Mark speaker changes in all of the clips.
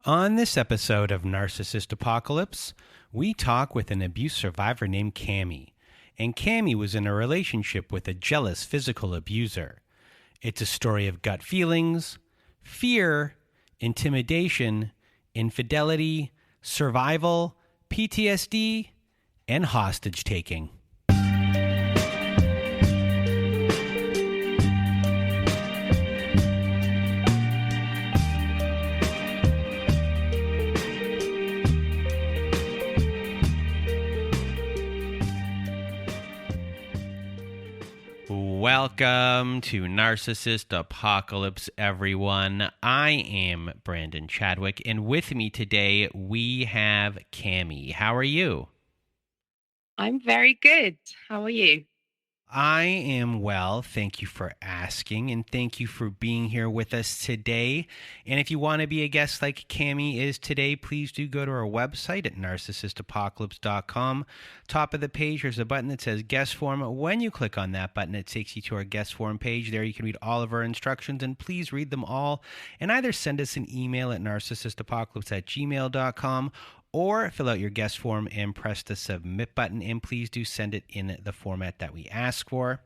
Speaker 1: On this episode of Narcissist Apocalypse, we talk with an abuse survivor named Cami. And Cami was in a relationship with a jealous physical abuser. It's a story of gut feelings, fear, intimidation, infidelity, survival, PTSD, and hostage taking. Welcome to Narcissist Apocalypse, everyone. I am Brandon Chadwick, and with me today we have Cami. How are you?
Speaker 2: I'm very good. How are you?
Speaker 1: I am well. Thank you for asking, and thank you for being here with us today. And if you want to be a guest like Cami is today, please do go to our website at narcissistapocalypse.com. Top of the page, there's a button that says guest form. When you click on that button, it takes you to our guest form page. There you can read all of our instructions, and please read them all. And either send us an email at narcissistapocalypse@gmail.com or fill out your guest form and press the submit button, and please do send it in the format that we ask for.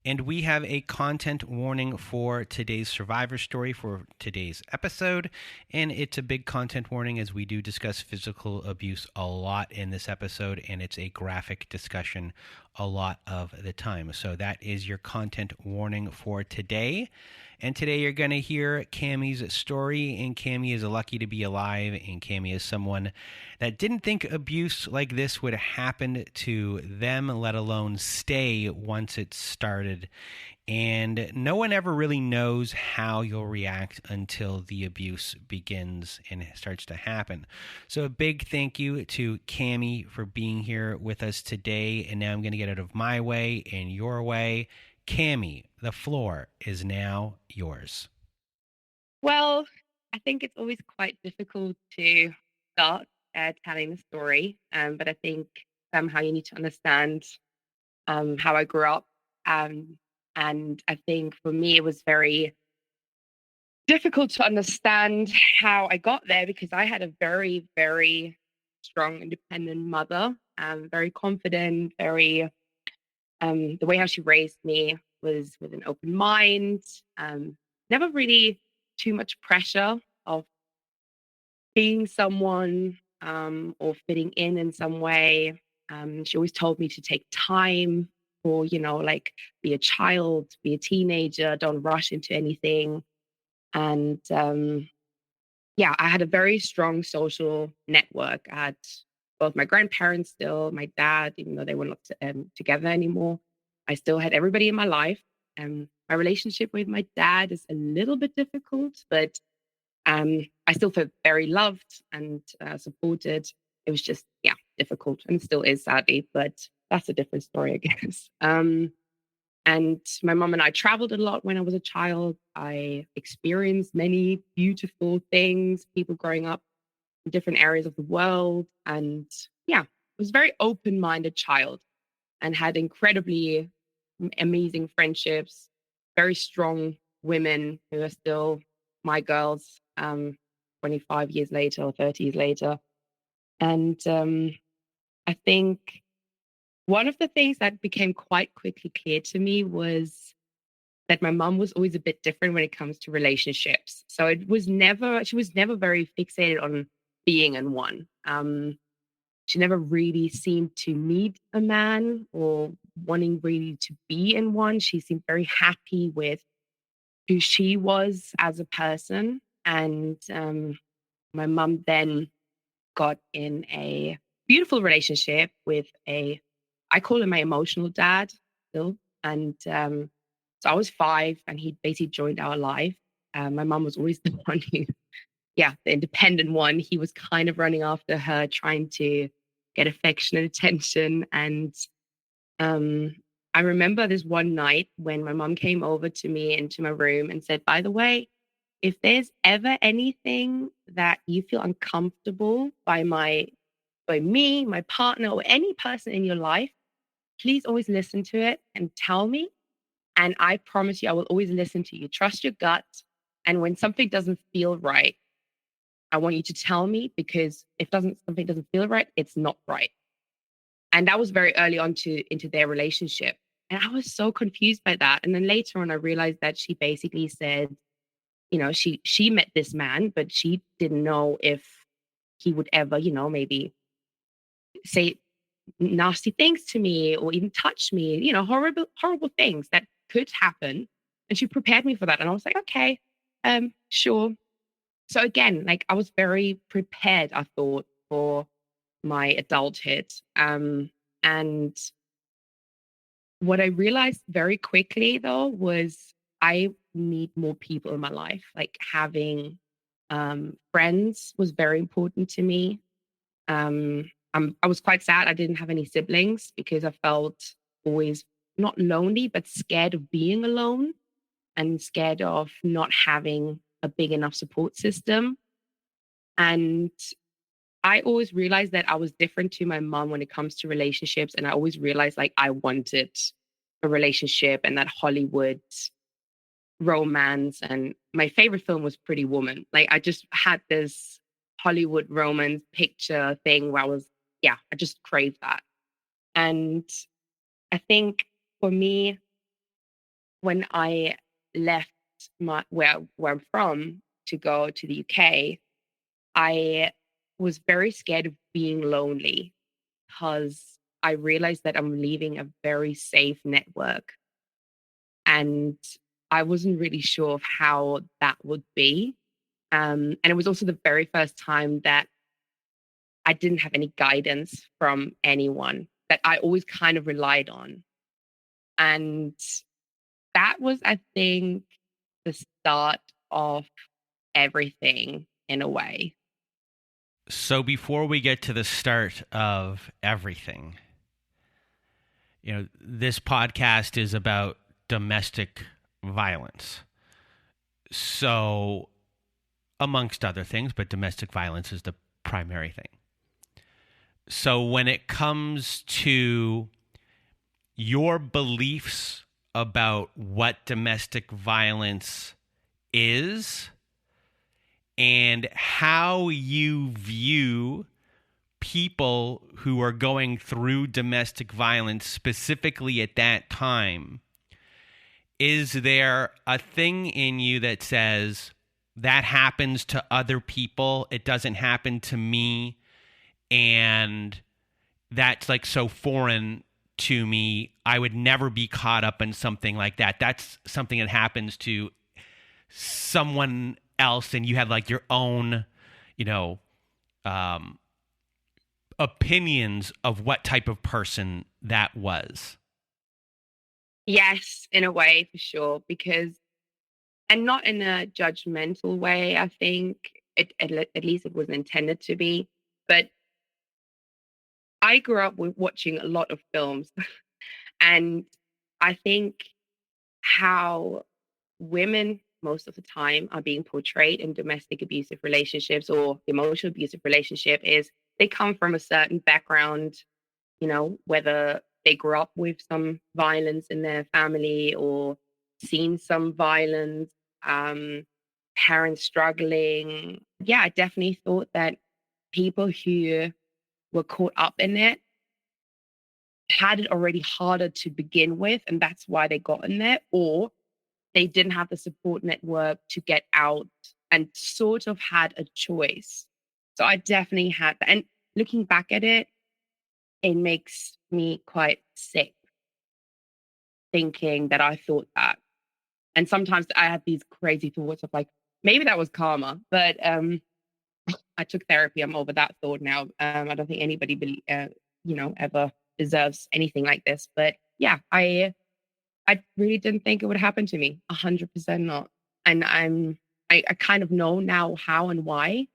Speaker 1: And we have a content warning for today's survivor story for today's episode. And it's a big content warning as we do discuss physical abuse a lot in this episode, and it's a graphic discussion a lot of the time. So that is your content warning for today. And today you're going to hear Cami's story, and Cami is lucky to be alive, and Cami is someone that didn't think abuse like this would happen to them, let alone stay once it started. And no one ever really knows how you'll react until the abuse begins and starts to happen. So a big thank you to Cami for being here with us today. And now I'm going to get out of my way and your way. Cami, the floor is now yours.
Speaker 2: Well, I think it's always quite difficult to start telling a story, but I think somehow you need to understand how I grew up. Um, and I think for me, it was very difficult to understand how I got there because I had a very, very strong, independent mother, very confident, very the way how she raised me was with an open mind, never really too much pressure of being someone or fitting in some way. She always told me to take time for, like be a child, be a teenager, don't rush into anything. And yeah, I had a very strong social network. I had both my grandparents still, my dad, even though they were not together anymore. I still had everybody in my life. My relationship with my dad is a little bit difficult, but I still feel very loved and supported. It was just, yeah, difficult and still is, sadly, but that's a different story, I guess. And my mom and I traveled a lot when I was a child. I experienced many beautiful things, people growing up in different areas of the world. And yeah, was a very open minded child and had incredibly amazing friendships, very strong women who are still my girls 25 years later or 30 years later. And I think one of the things that became quite quickly clear to me was that my mom was always a bit different when it comes to relationships. So she was never very fixated on being in one. She never really seemed to need a man or wanting really to be in one. She seemed very happy with who she was as a person. And my mom then got in a beautiful relationship with I call him my emotional dad still. And so I was 5 and he basically joined our life. My mom was always the one who, yeah, the independent one. He was kind of running after her, trying to get affection and attention. And um, I remember this one night when my mom came over to me into my room and said, by the way, if there's ever anything that you feel uncomfortable by me, my partner, or any person in your life, please always listen to it and tell me. And I promise you, I will always listen to you. Trust your gut. And when something doesn't feel right, I want you to tell me, because if something doesn't feel right, it's not right. And that was very early on into their relationship. And I was so confused by that. And then later on, I realized that she basically said, she met this man, but she didn't know if he would ever, maybe say nasty things to me or even touch me, horrible, horrible things that could happen. And she prepared me for that. And I was like, okay, sure. So again, like I was very prepared, I thought, for my adulthood. And what I realized very quickly though was I need more people in my life. Like having friends was very important to me. I was quite sad I didn't have any siblings because I felt always not lonely, but scared of being alone and scared of not having a big enough support system. And I always realized that I was different to my mom when it comes to relationships. And I always realized like I wanted a relationship and that Hollywood romance. And my favorite film was Pretty Woman. Like I just had this Hollywood romance picture thing where I just craved that. And I think for me, when I left where I'm from to go to the UK, I was very scared of being lonely because I realized that I'm leaving a very safe network. And I wasn't really sure of how that would be. And it was also the very first time that I didn't have any guidance from anyone that I always kind of relied on. And that was, I think, the start of everything in a way.
Speaker 1: So before we get to the start of everything, this podcast is about domestic violence. So, amongst other things, but domestic violence is the primary thing. So when it comes to your beliefs about what domestic violence is and how you view people who are going through domestic violence specifically at that time, is there a thing in you that says that happens to other people, it doesn't happen to me, and that's like so foreign to me, I would never be caught up in something like that? That's something that happens to someone else, and you have like your own, opinions of what type of person that was.
Speaker 2: Yes, in a way, for sure. And not in a judgmental way, I think, at least it wasn't intended to be. But I grew up with watching a lot of films. And I think how women most of the time are being portrayed in domestic abusive relationships or emotional abusive relationship is they come from a certain background, whether they grew up with some violence in their family or seen some violence, parents struggling. Yeah, I definitely thought that people who were caught up in it had it already harder to begin with, and that's why they got in there, or they didn't have the support network to get out and sort of had a choice. So I definitely had that. And looking back at it, it makes me quite sick thinking that I thought that. And sometimes I had these crazy thoughts of like, maybe that was karma, but I took therapy. I'm over that thought now. I don't think anybody, ever deserves anything like this. But yeah, I really didn't think it would happen to me. 100% not. And I kind of know now how and why,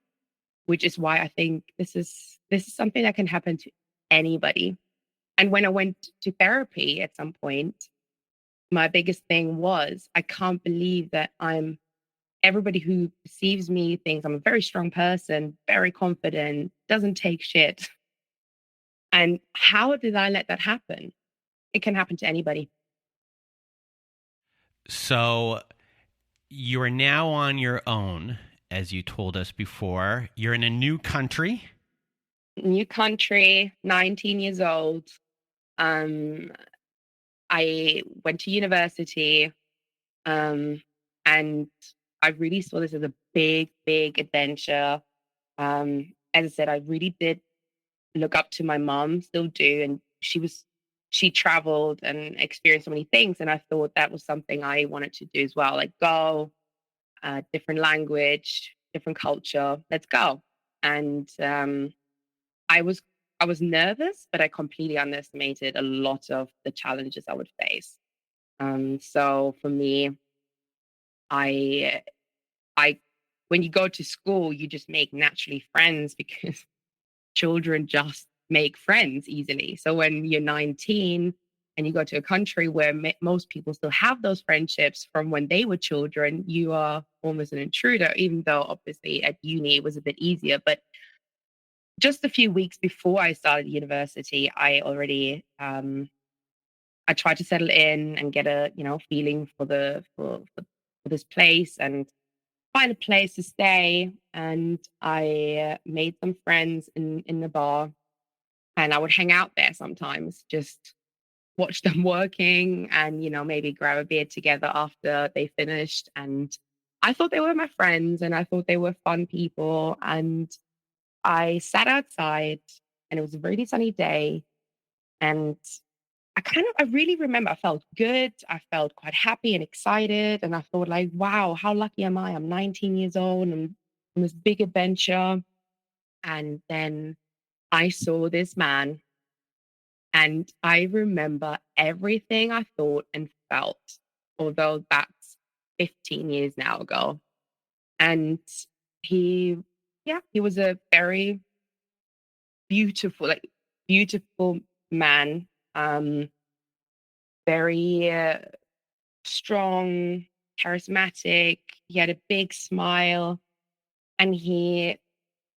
Speaker 2: which is why I think this is something that can happen to anybody. And when I went to therapy at some point, my biggest thing was I can't believe that everybody who perceives me thinks I'm a very strong person, very confident, doesn't take shit. And how did I let that happen? It can happen to anybody.
Speaker 1: So you're now on your own as you told us before. You're in a new country.
Speaker 2: New country, 19 years old. Um, I went to university, and I really saw this as a big, big adventure. As I said, I really did look up to my mom, still do, and she traveled and experienced so many things, and I thought that was something I wanted to do as well, like go, different language, different culture, let's go. And I was I was nervous, but I completely underestimated a lot of the challenges I would face. So for me, I I when you go to school, you just make naturally friends because children just make friends easily. So when you're 19 and you go to a country where most people still have those friendships from when they were children, you are almost an intruder, even though obviously at uni it was a bit easier. But just a few weeks before I started university, I already I tried to settle in and get a feeling for for this place and find a place to stay. And I made some friends in the bar, and I would hang out there sometimes, just watch them working, and maybe grab a beer together after they finished. And I thought they were my friends, and I thought they were fun people. And I sat outside, and it was a really sunny day, and I really remember I felt good. I felt quite happy and excited. And I thought, like, wow, how lucky am I? I'm 19 years old and on this big adventure. And then I saw this man, and I remember everything I thought and felt, although that's 15 years now ago. And he, yeah, he was a very beautiful, like beautiful man. Very strong, charismatic. He had a big smile, and he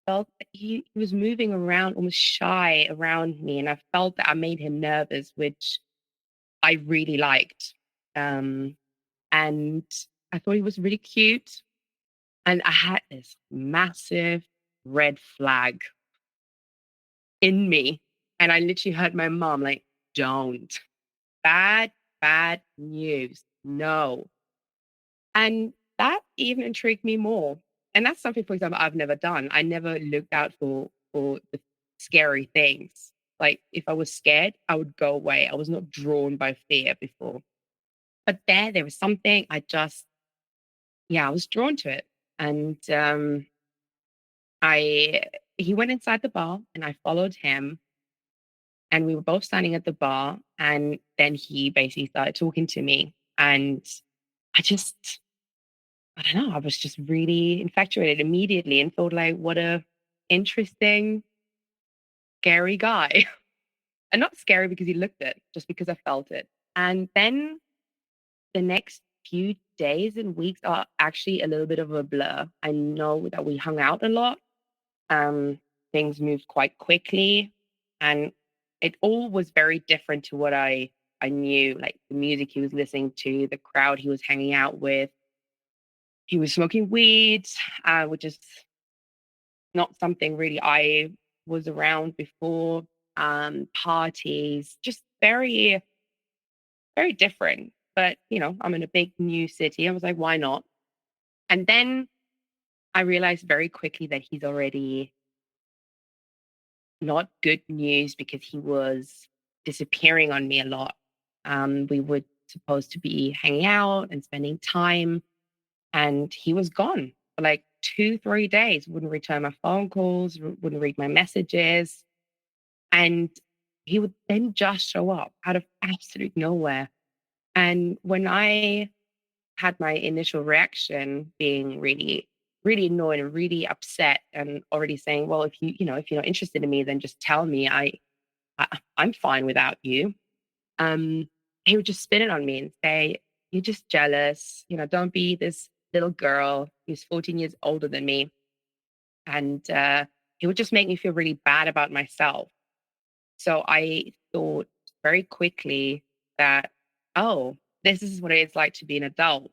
Speaker 2: felt that he was moving around, almost shy around me. And I felt that I made him nervous, which I really liked. Um, and I thought he was really cute. And I had this massive red flag in me. And I literally heard my mom like, don't. Bad, bad news. No. And that even intrigued me more. And that's something, for example, I've never done. I never looked out for the scary things. Like if I was scared, I would go away. I was not drawn by fear before. But there was something I was drawn to it. And I he went inside the bar, and I followed him, and we were both standing at the bar, and then he basically started talking to me. And I just I don't know, I was just really infatuated immediately and thought like, what a interesting, scary guy. And not scary because he looked it, just because I felt it. And then the next few days and weeks are actually a little bit of a blur. I know that we hung out a lot. Um, Things moved quite quickly, and it all was very different to what I knew, like the music he was listening to, the crowd he was hanging out with. He was smoking weed, which is not something really I was around before. Parties, just very, very different. But, I'm in a big new city. I was like, why not? And then I realized very quickly that he's already not good news because he was disappearing on me a lot. We were supposed to be hanging out and spending time, and he was gone for like 2, 3 days. Wouldn't return my phone calls, wouldn't read my messages. And he would then just show up out of absolute nowhere. And when I had my initial reaction being really, really annoyed and really upset and already saying, well, if you're not interested in me, then just tell me. I'm fine without you. He would just spin it on me and say, you're just jealous. Don't be this little girl who's 14 years older than me. And he would just make me feel really bad about myself. So I thought very quickly that, oh, this is what it's like to be an adult.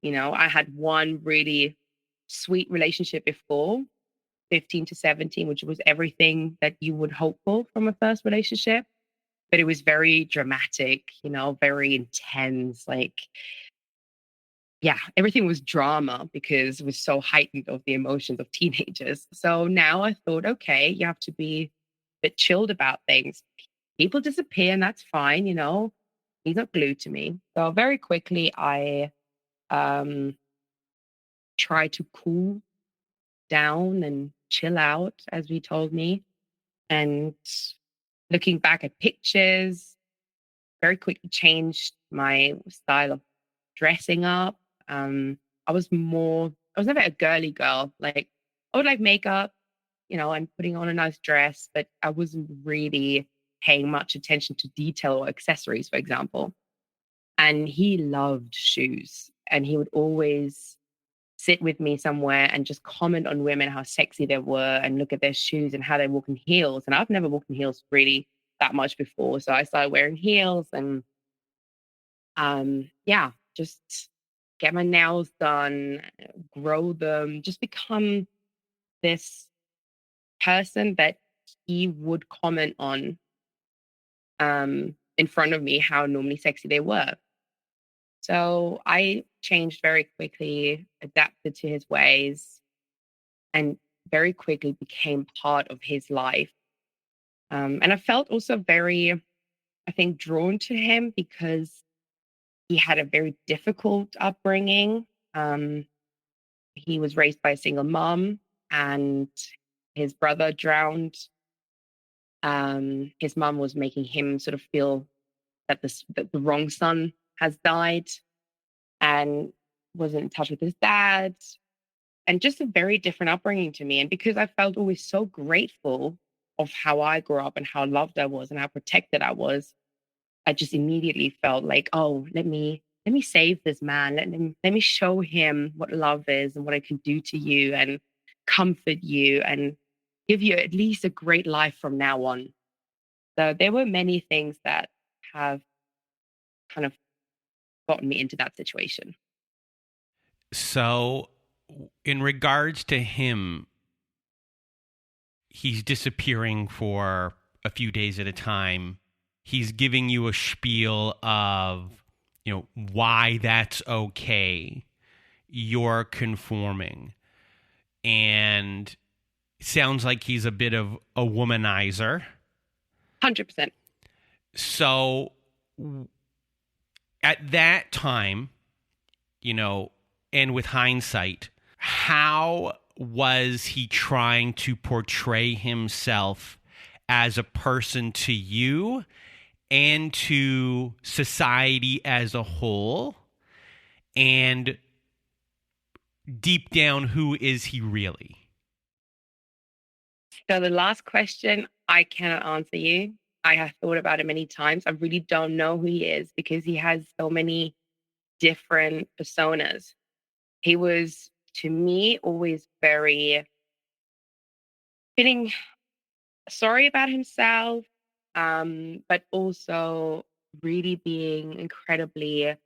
Speaker 2: I had one really sweet relationship before 15 to 17, which was everything that you would hope for from a first relationship. But it was very dramatic, very intense. Like, yeah, everything was drama because it was so heightened of the emotions of teenagers. So now I thought, okay, you have to be a bit chilled about things. People disappear and that's fine, He's not glued to me. So very quickly I um try to cool down and chill out, as he told me. And looking back at pictures, very quickly changed my style of dressing up. Um, I was never a girly girl. Like, I would like makeup, and putting on a nice dress, but I wasn't really paying much attention to detail or accessories, for example. And he loved shoes, and he would always sit with me somewhere and just comment on women, how sexy they were, and look at their shoes and how they walk in heels. And I've never walked in heels really that much before. So I started wearing heels and yeah, just get my nails done, grow them, just become this person that he would comment on in front of me how normally sexy they were. So I changed very quickly, adapted to his ways, and very quickly became part of his life. And I felt also very, I think, drawn to him because he had a very difficult upbringing. Um, he was raised by a single mom, and his brother drowned. His mom was making him sort of feel that the wrong son has died, and wasn't in touch with his dad, and just a very different upbringing to me. And because I felt always so grateful of how I grew up and how loved I was and how protected I was, I just immediately felt like, oh, let me save this man. Let me show him what love is and what I can do to you and comfort you and give you at least a great life from now on. So there were many things that have kind of gotten me into that situation.
Speaker 1: So, in regards to him, he's disappearing for a few days at a time. He's giving you a spiel of, why that's okay. You're conforming. And it sounds like he's a bit of a womanizer.
Speaker 2: 100%.
Speaker 1: So at that time, and with hindsight, how was he trying to portray himself as a person to you and to society as a whole? And deep down, who is he really?
Speaker 2: So the last question, I cannot answer you. I have thought about it many times. I really don't know who he is because he has so many different personas. He was, to me, always very feeling sorry about himself, but also really being incredibly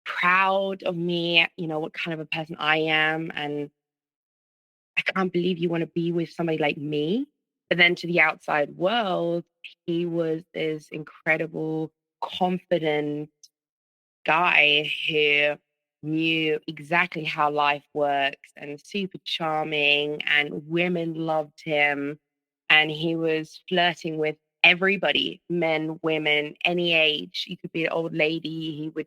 Speaker 2: proud of me, what kind of a person I am. And I can't believe you want to be with somebody like me. But then to the outside world, he was this incredible, confident guy who knew exactly how life works and super charming, and women loved him. And he was flirting with everybody, men, women, any age. You could be an old lady. He would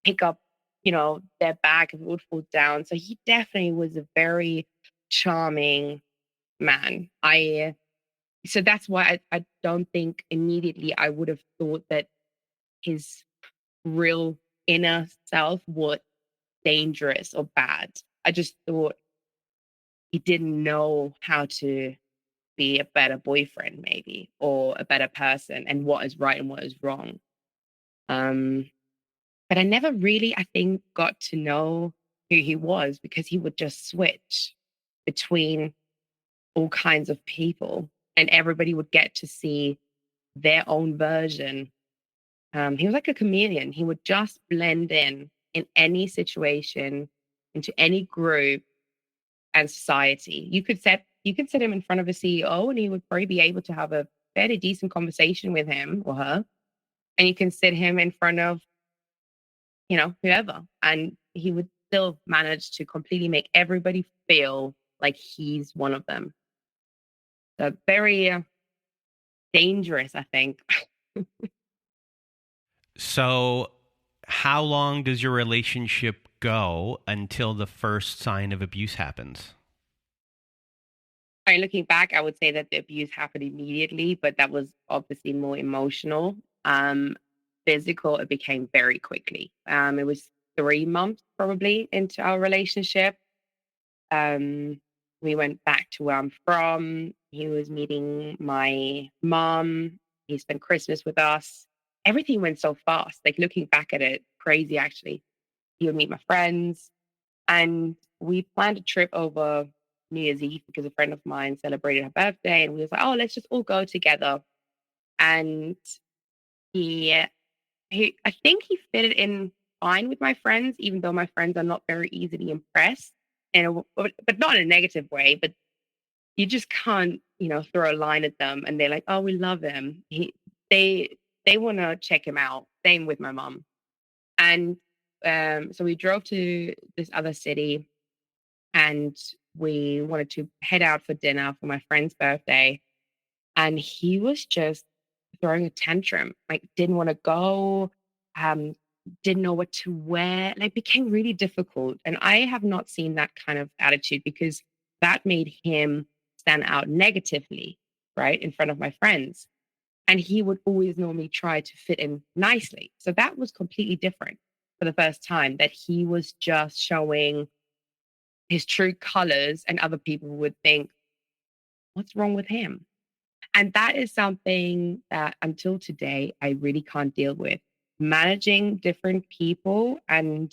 Speaker 2: pick up, their bag if it would fall down. So he definitely was a very charming man. So that's why I don't think immediately I would have thought that his real inner self was dangerous or bad. I just thought he didn't know how to be a better boyfriend, maybe, or a better person, and what is right and what is wrong. Um, but I never really, I think, got to know who he was because he would just switch between all kinds of people, and everybody would get to see their own version. He was like a chameleon. He would just blend in any situation, into any group, and society. You could set him in front of a CEO and he would probably be able to have a fairly decent conversation with him or her. And you can sit him in front of, whoever, and he would still manage to completely make everybody feel like he's one of them. So very dangerous, I think.
Speaker 1: So, how long does your relationship go until the first sign of abuse happens?
Speaker 2: Looking back, I would say that the abuse happened immediately, but that was obviously more emotional. Physical, it became very quickly. It was 3 months probably into our relationship. We went back to where I'm from. He was meeting my mom. He spent Christmas with us. Everything went so fast. Like looking back at it, crazy actually. He would meet my friends. And we planned a trip over New Year's Eve because a friend of mine celebrated her birthday. And we was like, oh, let's just all go together. And he, I think he fit it in fine with my friends, even though my friends are not very easily impressed. But not in a negative way, but you just can't, throw a line at them and they're like, oh, we love him. They want to check him out. Same with my mom. And so we drove to this other city and we wanted to head out for dinner for my friend's birthday. And he was just throwing a tantrum, like didn't want to go, um, didn't know what to wear, like became really difficult. And I have not seen that kind of attitude because that made him stand out negatively, right, in front of my friends. And he would always normally try to fit in nicely. So that was completely different for the first time, that he was just showing his true colors and other people would think, what's wrong with him? And that is something that until today, I really can't deal with. Managing different people and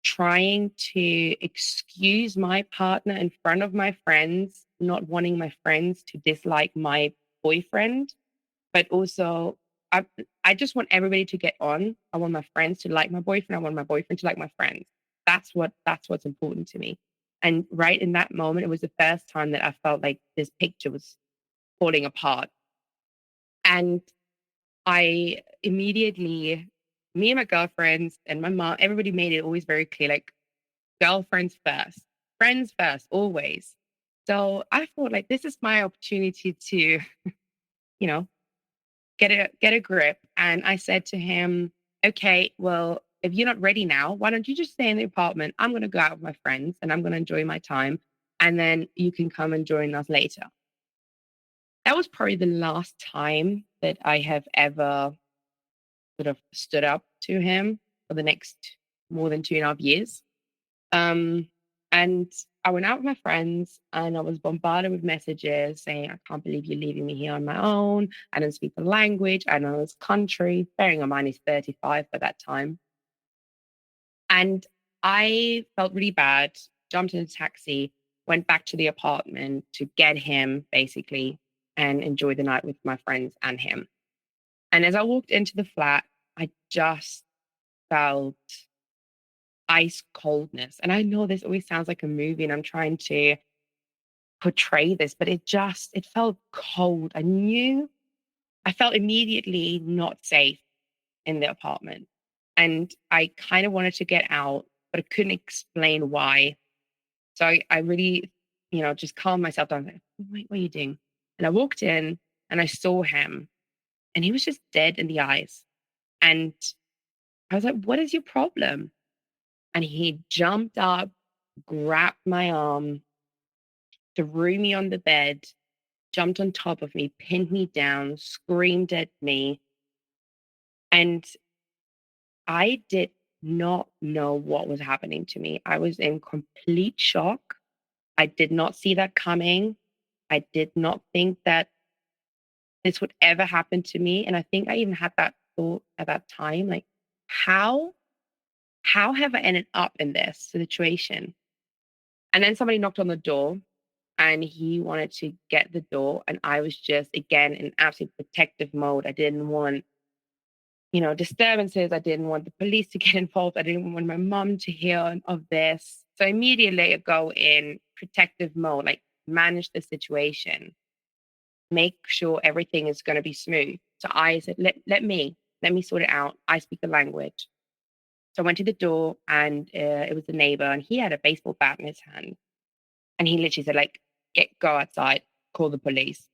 Speaker 2: trying to excuse my partner in front of my friends, not wanting my friends to dislike my boyfriend, but also I, I just want everybody to get on. I want my friends to like my boyfriend. I want my boyfriend to like my friends. That's what's important to me. And right in that moment, it was the first time that I felt like this picture was falling apart. And I immediately, me and my girlfriends and my mom, everybody made it always very clear, like girlfriends first, friends first, always. So I thought like this is my opportunity to, know, get a grip. And I said to him, okay, well, if you're not ready now, why don't you just stay in the apartment? I'm going to go out with my friends and I'm going to enjoy my time. And then you can come and join us later. That was probably the last time that I have ever sort of stood up to him for the next more than 2.5 years. Um, and I went out with my friends and I was bombarded with messages saying, I can't believe you're leaving me here on my own. I don't speak the language. I know this country. Bearing in mind, he's 35 by that time. And I felt really bad, jumped in a taxi, went back to the apartment to get him basically and enjoy the night with my friends and him. And as I walked into the flat, I just felt ice coldness. And I know this always sounds like a movie and I'm trying to portray this, but it felt cold. I felt immediately not safe in the apartment. And I kind of wanted to get out, but I couldn't explain why. So I really, just calmed myself down. Like, what are you doing? And I walked in and I saw him and he was just dead in the eyes. And I was like, what is your problem? And he jumped up, grabbed my arm, threw me on the bed, jumped on top of me, pinned me down, screamed at me. And I did not know what was happening to me. I was in complete shock. I did not see that coming. I did not think that this would ever happen to me. And I think I even had that thought at that time, like, how have I ended up in this situation? And then somebody knocked on the door and he wanted to get the door. And I was just, again, in absolute protective mode. I didn't want, disturbances. I didn't want the police to get involved. I didn't want my mom to hear of this. So immediately I go in protective mode, like manage the situation, make sure everything is going to be smooth. So I said, let me sort it out. I speak the language. So I went to the door, and it was the neighbor, and he had a baseball bat in his hand. And he literally said, like, go outside, call the police.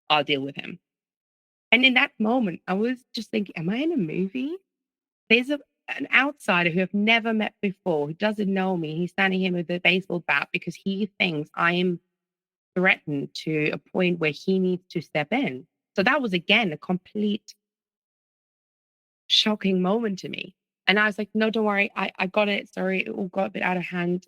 Speaker 2: I'll deal with him. And in that moment, I was just thinking, am I in a movie? There's an outsider who I've never met before, who doesn't know me. He's standing here with a baseball bat because he thinks I am threatened to a point where he needs to step in. So that was, again, a complete shocking moment to me. And I was like, no, don't worry. I got it. Sorry, it all got a bit out of hand.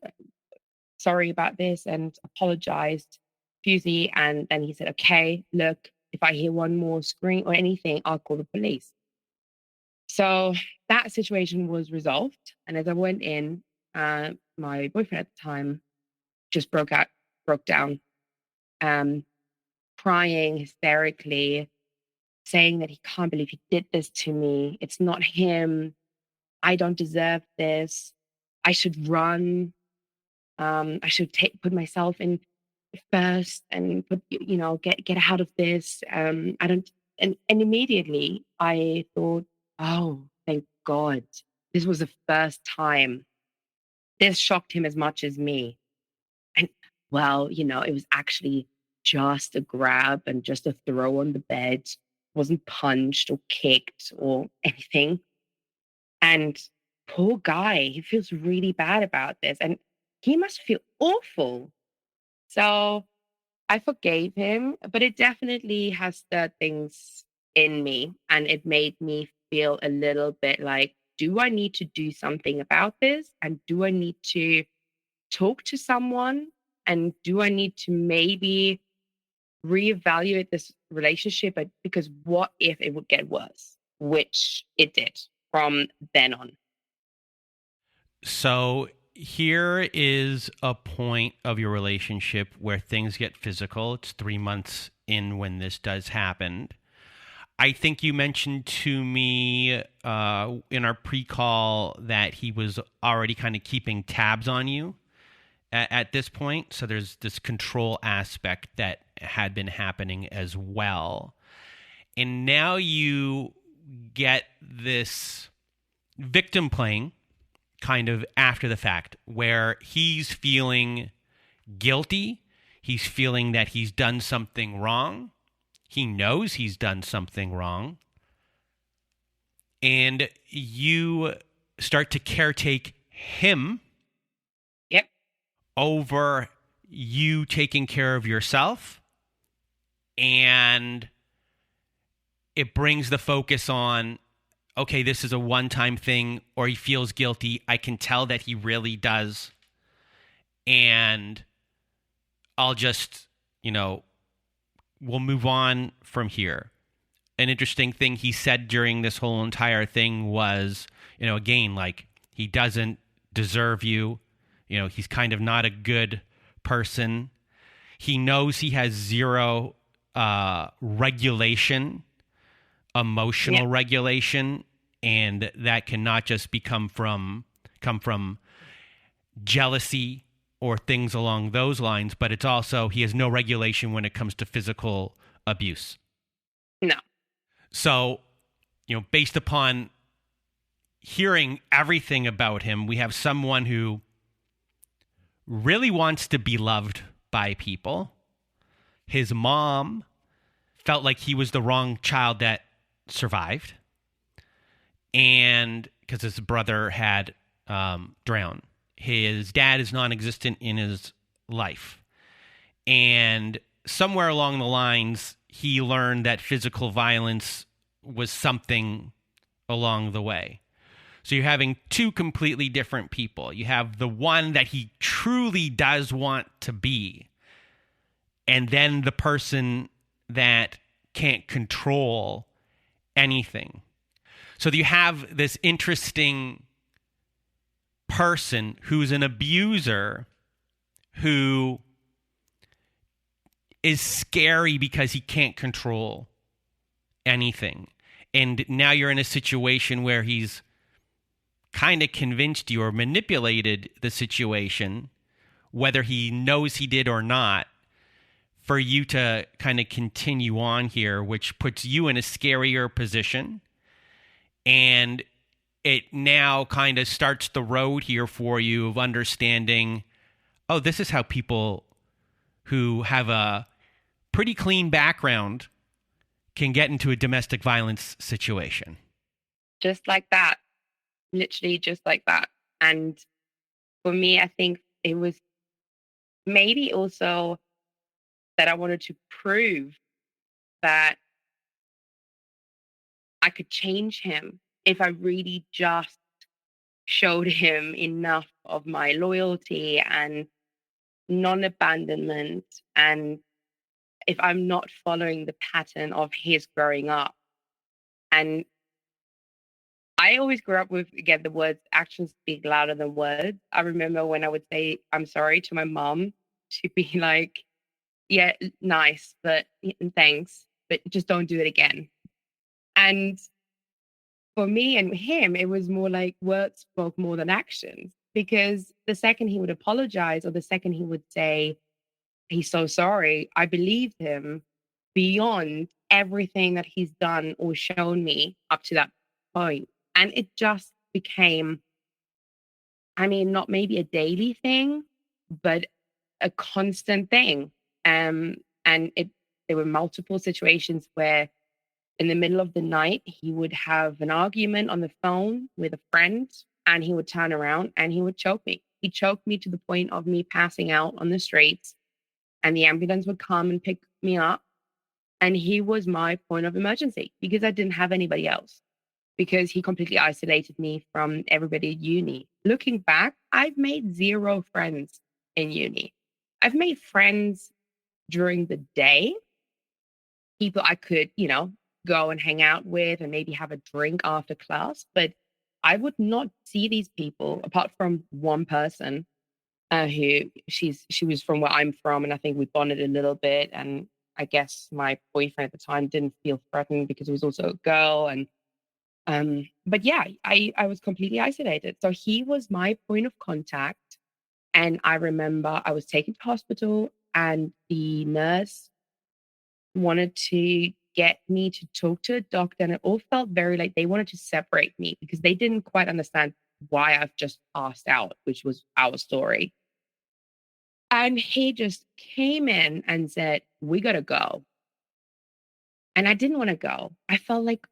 Speaker 2: Sorry about this, and apologized profusely. And then he said, okay, look, if I hear one more scream or anything, I'll call the police. So that situation was resolved. And as I went in, my boyfriend at the time just broke down, crying hysterically, saying that he can't believe he did this to me. It's not him. I don't deserve this. I should run. I should put myself in first and get out of this. I don't. And immediately I thought, oh, thank God, this was the first time this shocked him as much as me. And well, it was actually just a grab and just a throw on the bed. Wasn't punched or kicked or anything. And poor guy, he feels really bad about this. And he must feel awful. So I forgave him, but it definitely has stirred things in me. And it made me feel a little bit like, do I need to do something about this? And do I need to talk to someone? And do I need to maybe reevaluate this relationship? Because what if it would get worse? Which it did from then on.
Speaker 1: So here is a point of your relationship where things get physical. It's 3 months in when this does happen. I think you mentioned to me in our pre-call that he was already kind of keeping tabs on you at this point. So there's this control aspect that had been happening as well. And now you get this victim playing kind of after the fact, where he's feeling guilty. He's feeling that he's done something wrong. He knows he's done something wrong. And you start to caretake him.
Speaker 2: Yep.
Speaker 1: Over you taking care of yourself. And it brings the focus on, okay, this is a one-time thing, or he feels guilty. I can tell that he really does. And I'll just, we'll move on from here. An interesting thing he said during this whole entire thing was, again, like, he doesn't deserve you. He's kind of not a good person. He knows he has zero regulation, emotional regulation, and that cannot just come from jealousy or things along those lines, but it's also he has no regulation when it comes to physical abuse.
Speaker 2: No.
Speaker 1: So, based upon hearing everything about him, we have someone who really wants to be loved by people. His mom felt like he was the wrong child that survived, and because his brother had drowned. His dad is non-existent in his life, and somewhere along the lines he learned that physical violence was something along the way. So you're having two completely different people. You have the one that he truly does want to be, and then the person that can't control anything. So you have this interesting person who's an abuser who is scary because he can't control anything. And now you're in a situation where he's kind of convinced you or manipulated the situation whether he knows he did or not, for you to kind of continue on here, which puts you in a scarier position. And it now kind of starts the road here for you of understanding, oh, this is how people who have a pretty clean background can get into a domestic violence situation.
Speaker 2: Just like that. Literally just like that. And for me, I think it was maybe also that I wanted to prove that I could change him if I really just showed him enough of my loyalty and non-abandonment, and if I'm not following the pattern of his growing up. And I always grew up with, again, the words actions speak louder than words. I remember when I would say I'm sorry to my mom, she'd be like, yeah, nice, but thanks, but just don't do it again. And for me and him, it was more like words spoke more than actions, because the second he would apologize or the second he would say, he's so sorry, I believed him beyond everything that he's done or shown me up to that point. And it just became, I mean, not maybe a daily thing, but a constant thing. And there were multiple situations where in the middle of the night, he would have an argument on the phone with a friend and he would turn around and he would choke me. He choked me to the point of me passing out on the streets, and the ambulance would come and pick me up. And he was my point of emergency because I didn't have anybody else, because he completely isolated me from everybody at uni. Looking back, I've made zero friends in uni. I've made friends during the day, people I could, go and hang out with and maybe have a drink after class. But I would not see these people apart from one person who she was from where I'm from. And I think we bonded a little bit. And I guess my boyfriend at the time didn't feel threatened because he was also a girl. And but yeah, I was completely isolated. So he was my point of contact. And I remember I was taken to hospital and the nurse wanted to get me to talk to a doctor. And it all felt very like they wanted to separate me because they didn't quite understand why I've just passed out, which was our story. And he just came in and said, we got to go. And I didn't want to go. I felt like,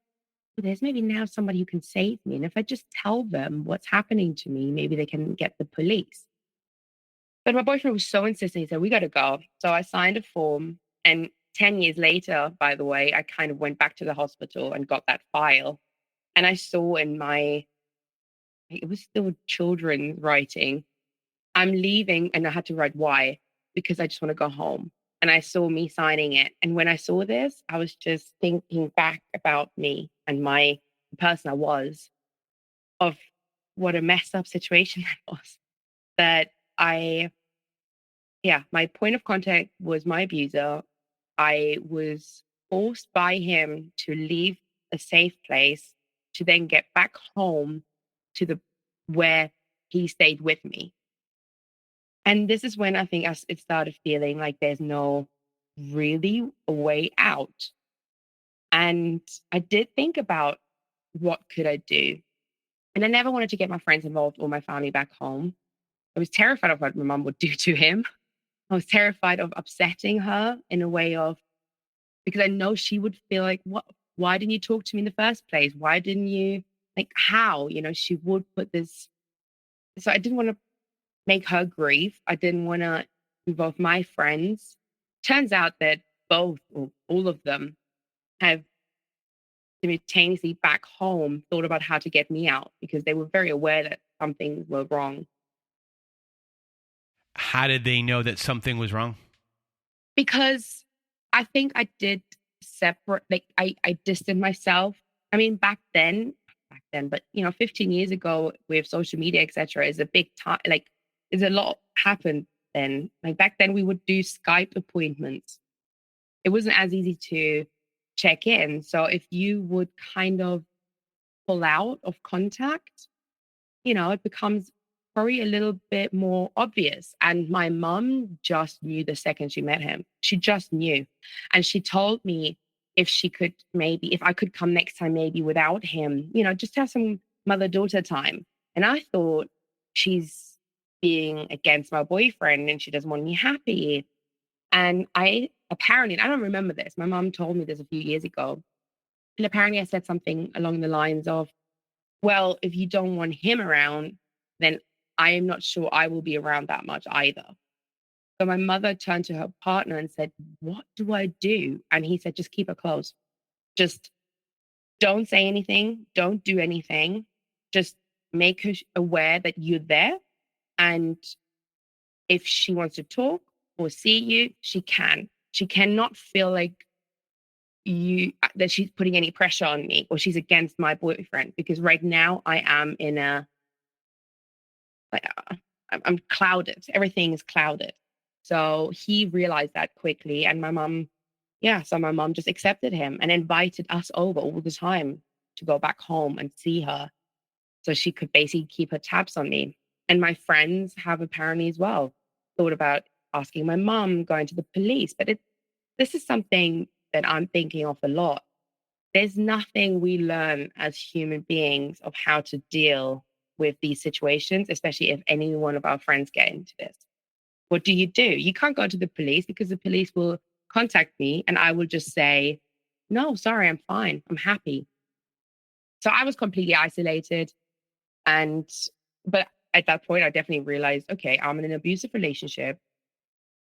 Speaker 2: well, there's maybe now somebody who can save me. And if I just tell them what's happening to me, maybe they can get the police. But my boyfriend was so insistent. He said, we got to go. So I signed a form. And 10 years later, by the way, I kind of went back to the hospital and got that file. And I saw it was still children's writing, I'm leaving, and I had to write why, because I just want to go home. And I saw me signing it. And when I saw this, I was just thinking back about me and the person I was, of what a messed up situation that was. That my point of contact was my abuser. I was forced by him to leave a safe place to then get back home to where he stayed with me. And this is when I think it started feeling like there's no really a way out. And I did think about what could I do. And I never wanted to get my friends involved or my family back home. I was terrified of what my mom would do to him. I was terrified of upsetting her in a way of, because I know she would feel like, why didn't you talk to me in the first place? Why didn't you, like, how? She would put this. So I didn't want to make her grieve. I didn't want to involve my friends. Turns out that both or all of them have simultaneously back home thought about how to get me out because they were very aware that something were wrong.
Speaker 1: How did they know that something was wrong?
Speaker 2: Because I think I did separate, like I distanced myself. I mean, back then, but 15 years ago with social media, etc., is a big time. Like, there's a lot happened then. Like back then, we would do Skype appointments. It wasn't as easy to check in. So if you would kind of pull out of contact, it becomes probably a little bit more obvious. And my mum just knew the second she met him. She just knew. And she told me if I could come next time, maybe without him, just have some mother-daughter time. And I thought, she's being against my boyfriend and she doesn't want me happy. And I don't remember this. My mom told me this a few years ago. And apparently I said something along the lines of, well, if you don't want him around, then I am not sure I will be around that much either. So my mother turned to her partner and said, what do I do? And he said, just keep her close. Just don't say anything. Don't do anything. Just make her aware that you're there. And if she wants to talk or see you, she can. She cannot feel like that she's putting any pressure on me or she's against my boyfriend, because right now I am in I'm clouded. Everything is clouded. So he realized that quickly. And my mom just accepted him and invited us over all the time to go back home and see her. So she could basically keep her tabs on me. And my friends have apparently as well thought about asking my mom, going to the police. But this is something that I'm thinking of a lot. There's nothing we learn as human beings of how to deal with these situations, especially if any one of our friends get into this. What do? You can't go to the police because the police will contact me and I will just say, no, sorry, I'm fine. I'm happy. So I was completely isolated. But at that point, I definitely realized, okay, I'm in an abusive relationship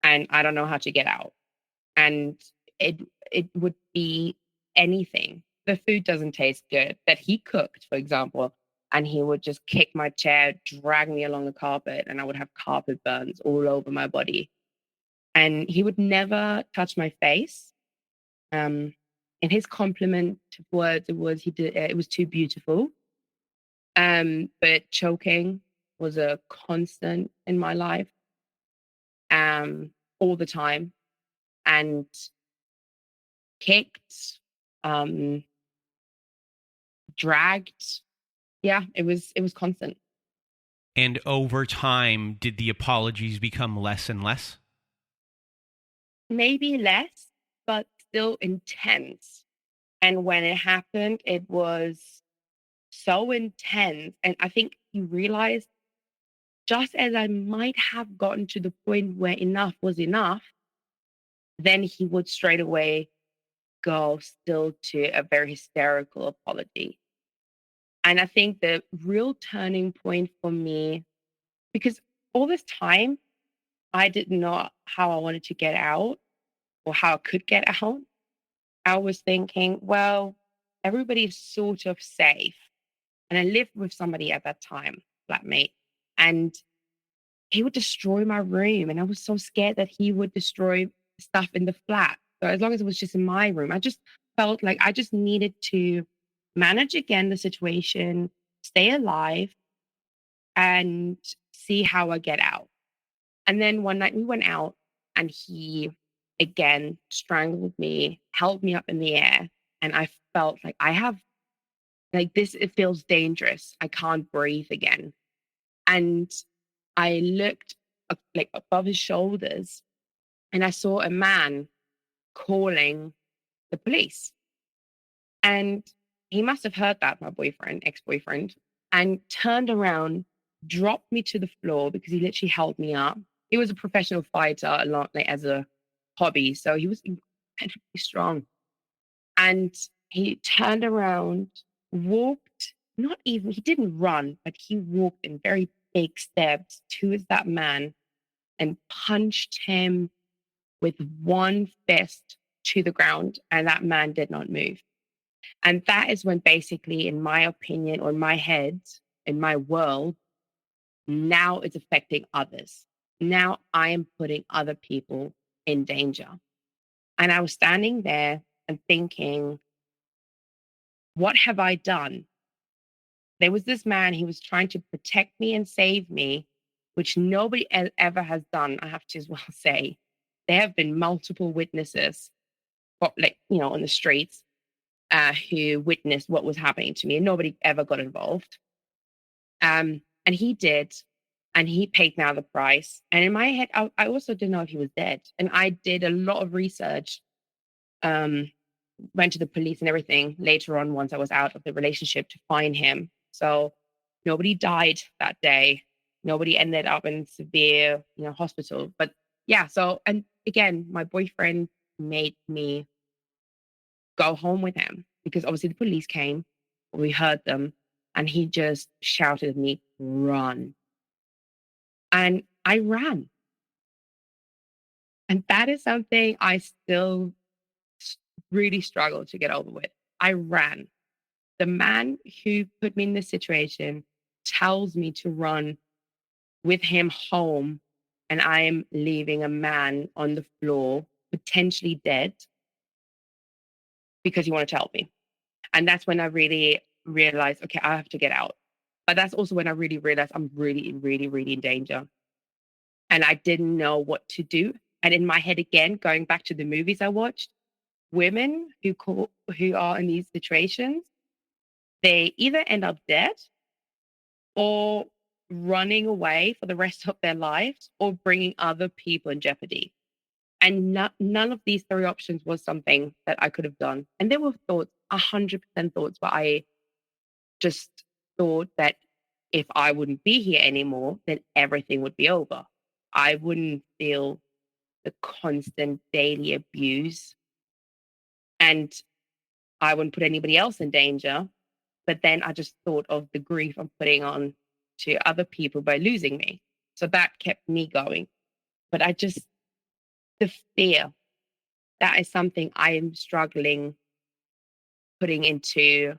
Speaker 2: and I don't know how to get out. And it would be anything. The food doesn't taste good that he cooked, for example, and he would just kick my chair, drag me along the carpet, and I would have carpet burns all over my body. And he would never touch my face. In his compliment words, it was too beautiful. But choking was a constant in my life, all the time, and kicked, dragged. Yeah, it was constant.
Speaker 1: And over time, did the apologies become less and less?
Speaker 2: Maybe less, but still intense. And when it happened, it was so intense. And I think he realized, just as I might have gotten to the point where enough was enough, then he would straight away go still to a very hysterical apology. And I think the real turning point for me, because all this time, I didn't know how I wanted to get out or how I could get out. I was thinking, well, everybody's sort of safe. And I lived with somebody at that time, flatmate, and he would destroy my room. And I was so scared that he would destroy stuff in the flat. So as long as it was just in my room, I just felt like I just needed to manage again the situation, stay alive, and see how I get out. And then one night we went out and he again strangled me, held me up in the air. And I felt like it feels dangerous. I can't breathe again. And I looked like above his shoulders and I saw a man calling the police. And he must have heard that, my ex-boyfriend, and turned around, dropped me to the floor because he literally held me up. He was a professional fighter a lot, like as a hobby. So he was incredibly strong. And he turned around, walked, he didn't run, but he walked in very big steps towards that man and punched him with one fist to the ground. And that man did not move. And that is when basically, in my opinion, or in my head, in my world, now it's affecting others. Now I am putting other people in danger. And I was standing there and thinking, what have I done? There was this man, he was trying to protect me and save me, which nobody ever has done, I have to as well say. There have been multiple witnesses, on the streets, who witnessed what was happening to me, and nobody ever got involved. And he did. and he paid now the price. And in my head, I also didn't know if he was dead. And I did a lot of research, went to the police and everything later on once I was out of the relationship to find him. So nobody died that day. Nobody ended up in severe, hospital. But yeah, so, and again, my boyfriend made me go home with him because obviously the police came, we heard them, and he just shouted at me, run. And I ran. And that is something I still really struggle to get over with. I ran. The man who put me in this situation tells me to run with him home, and I'm leaving a man on the floor, potentially dead, because you want to help me. And that's when I really realized, okay, I have to get out. But that's also when I really realized I'm really, really, really in danger. And I didn't know what to do. And in my head, again, going back to the movies I watched, women who are in these situations, they either end up dead or running away for the rest of their lives or bringing other people in jeopardy. And none of these three options was something that I could have done. And there were thoughts, 100% thoughts, but I just thought that if I wouldn't be here anymore, then everything would be over. I wouldn't feel the constant daily abuse, and I wouldn't put anybody else in danger. But then I just thought of the grief I'm putting on to other people by losing me. So that kept me going. But the fear, that is something I am struggling putting into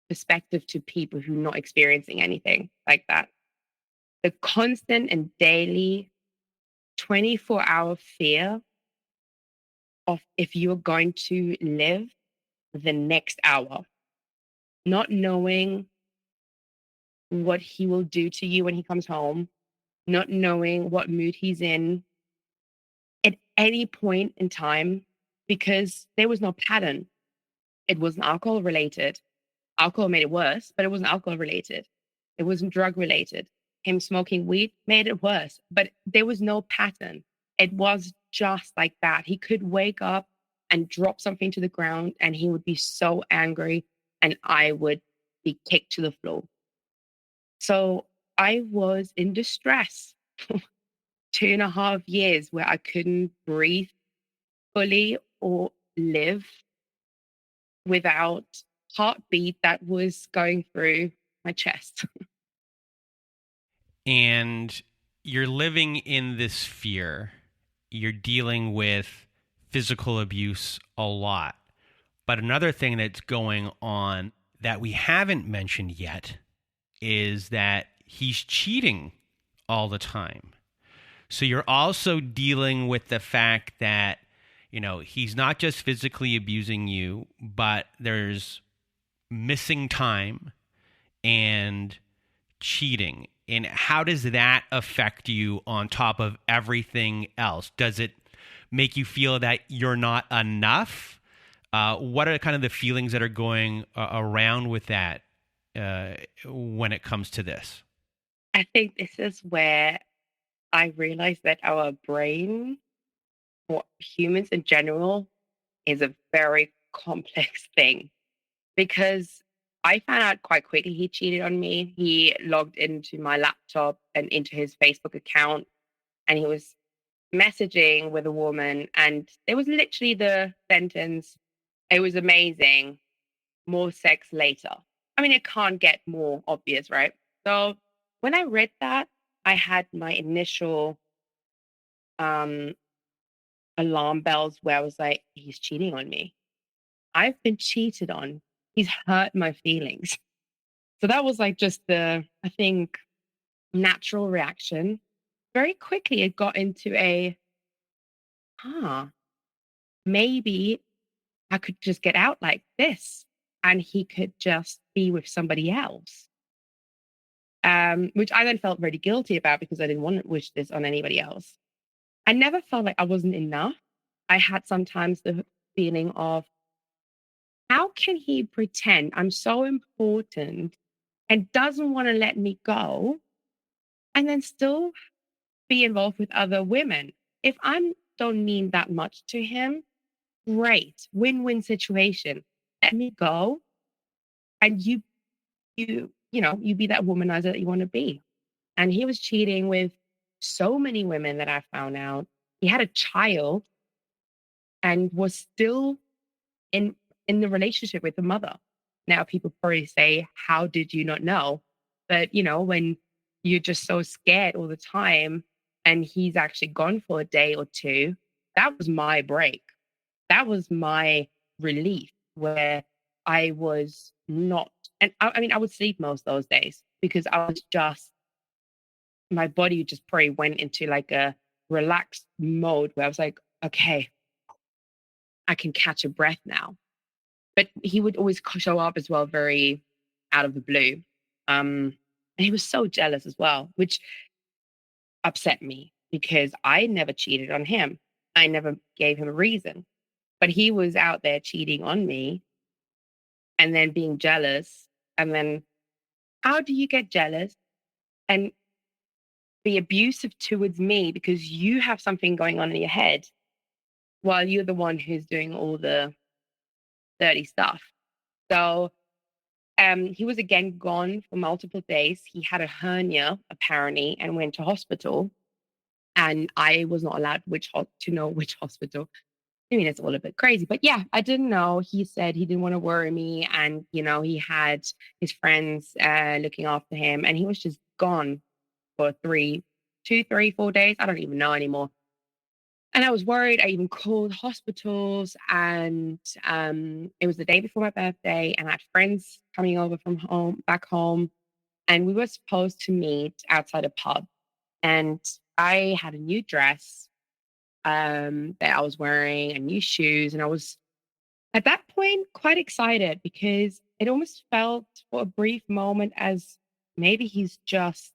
Speaker 2: perspective to people who are not experiencing anything like that. The constant and daily 24-hour fear of if you're going to live the next hour, not knowing what he will do to you when he comes home, not knowing what mood he's in at any point in time, because there was no pattern. It wasn't alcohol related. Alcohol made it worse, but it wasn't alcohol related. It wasn't drug related. Him smoking weed made it worse, but there was no pattern. It was just like that. He could wake up and drop something to the ground and he would be so angry and I would be kicked to the floor. So I was in distress for 2.5 years where I couldn't breathe fully or live without heartbeat that was going through my chest.
Speaker 1: And you're living in this fear. You're dealing with physical abuse a lot. But another thing that's going on that we haven't mentioned yet is that he's cheating all the time. So you're also dealing with the fact that, he's not just physically abusing you, but there's missing time and cheating. And how does that affect you on top of everything else? Does it make you feel that you're not enough? What are kind of the feelings that are going around with that when it comes to this?
Speaker 2: I think this is where I realized that our brain, or humans in general, is a very complex thing, because I found out quite quickly he cheated on me. He logged into my laptop and into his Facebook account, and he was messaging with a woman, and there was literally the sentence, "It was amazing. More sex later." I mean, it can't get more obvious, right? So when I read that, I had my initial um, alarm bells where I was like, he's cheating on me. I've been cheated on. He's hurt my feelings. So that was like just I think, natural reaction. Very quickly, it got into maybe I could just get out like this and he could just be with somebody else. Which I then felt really guilty about because I didn't want to wish this on anybody else. I never felt like I wasn't enough. I had sometimes the feeling of, how can he pretend I'm so important and doesn't want to let me go, and then still be involved with other women. If I don't mean that much to him, great, win-win situation. Let me go, and you be that womanizer that you want to be. And he was cheating with so many women that I found out. He had a child and was still in in the relationship with the mother. Now people probably say, "How did you not know?" But when you're just so scared all the time, and he's actually gone for a day or two, that was my break. That was my relief, where I was not, and I mean, I would sleep most of those days because I was just, my body just probably went into like a relaxed mode where I was like, okay, I can catch a breath now. But he would always show up as well, very out of the blue. And he was so jealous as well, which upset me because I never cheated on him. I never gave him a reason. But he was out there cheating on me and then being jealous. And then how do you get jealous and be abusive towards me because you have something going on in your head while you're the one who's doing all the dirty stuff? So he was again gone for multiple days. He had a hernia apparently and went to hospital. And I was not allowed to know which hospital. I mean, it's all a bit crazy, but yeah, I didn't know. He said he didn't want to worry me, and he had his friends looking after him, and he was just gone for 2, 3, 4 days. I don't even know anymore. And I was worried. I even called hospitals, and it was the day before my birthday, and I had friends coming over from back home, and we were supposed to meet outside a pub. And I had a new dress that I was wearing and new shoes, and I was at that point quite excited because it almost felt for a brief moment as maybe he's just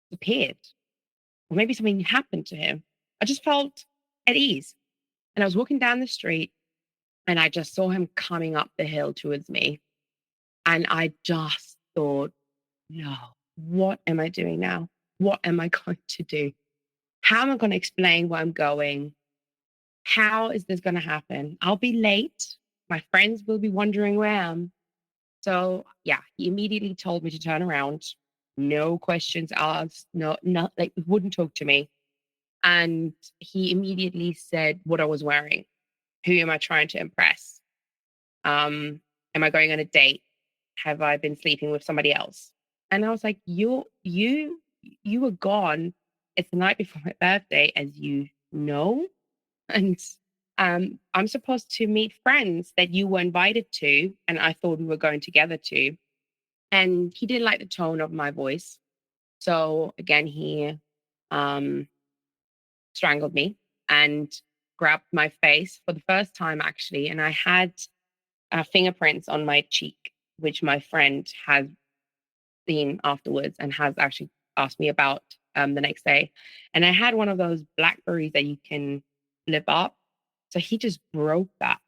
Speaker 2: disappeared, or maybe something happened to him. I just felt at ease. And I was walking down the street and I just saw him coming up the hill towards me. And I just thought, no, what am I doing now? What am I going to do? How am I going to explain where I'm going? How is this going to happen? I'll be late. My friends will be wondering where I am. So yeah, he immediately told me to turn around. No questions asked. No, like wouldn't talk to me. And he immediately said what I was wearing. Who am I trying to impress? Am I going on a date? Have I been sleeping with somebody else? And I was like, you were gone. It's the night before my birthday, as you know. And I'm supposed to meet friends that you were invited to, and I thought we were going together to. And he didn't like the tone of my voice. So again, he strangled me and grabbed my face for the first time, actually. And I had fingerprints on my cheek, which my friend has seen afterwards and has actually asked me about the next day. And I had one of those Blackberries that you can flip up. So he just broke that.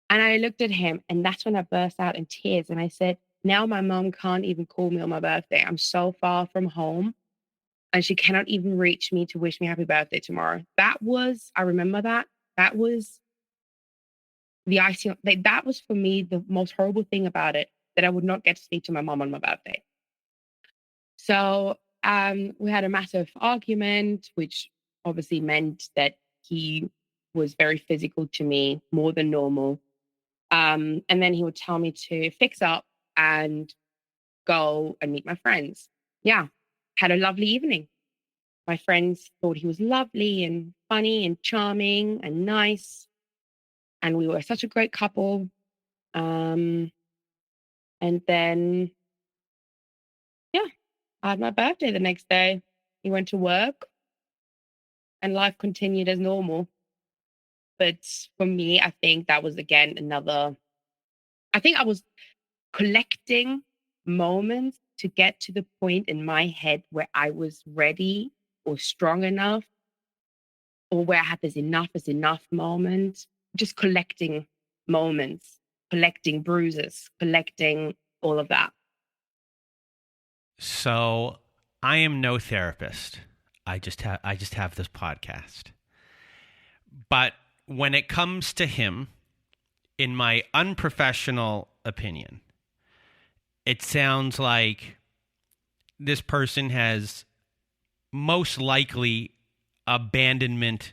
Speaker 2: And I looked at him, and that's when I burst out in tears. And I said, now my mom can't even call me on my birthday. I'm so far from home, and she cannot even reach me to wish me happy birthday tomorrow. I remember that. That was the icing. Like, that was for me the most horrible thing about it, that I would not get to speak to my mom on my birthday. So we had a massive argument, which obviously meant that he was very physical to me, more than normal. And then he would tell me to fix up and go and meet my friends. Yeah, had a lovely evening. My friends thought he was lovely and funny and charming and nice. And we were such a great couple. And then, yeah, I had my birthday the next day. He went to work and life continued as normal. But for me, I think that was again I think I was collecting moments to get to the point in my head where I was ready or strong enough, or where I had this enough is enough moment, just collecting moments, collecting bruises, collecting all of that.
Speaker 1: So I am no therapist. I just have this podcast. But when it comes to him, in my unprofessional opinion, it sounds like this person has most likely abandonment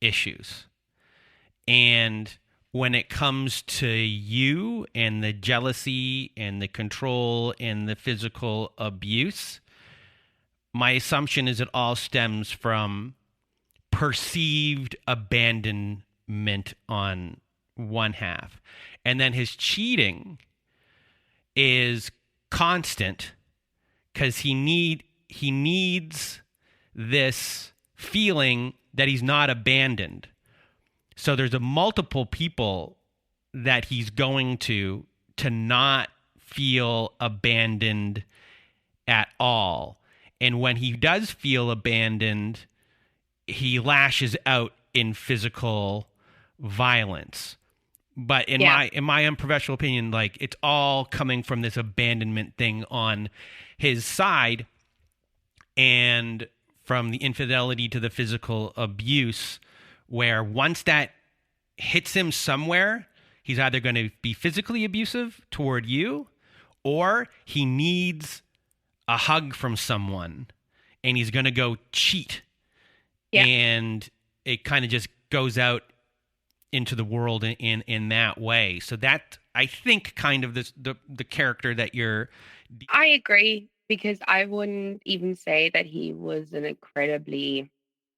Speaker 1: issues. And when it comes to you and the jealousy and the control and the physical abuse, my assumption is it all stems from perceived abandonment on one half. And then his cheating is constant because he needs this feeling that he's not abandoned. So there's a multiple people that he's going to not feel abandoned at all. And when he does feel abandoned, he lashes out in physical violence. But in my unprofessional opinion, like, it's all coming from this abandonment thing on his side, and from the infidelity to the physical abuse, where once that hits him somewhere, he's either going to be physically abusive toward you, or he needs a hug from someone and he's going to go cheat. Yeah. And it kind of just goes out into the world in that way. So that, I think, kind of the character that you're...
Speaker 2: I agree, because I wouldn't even say that he was an incredibly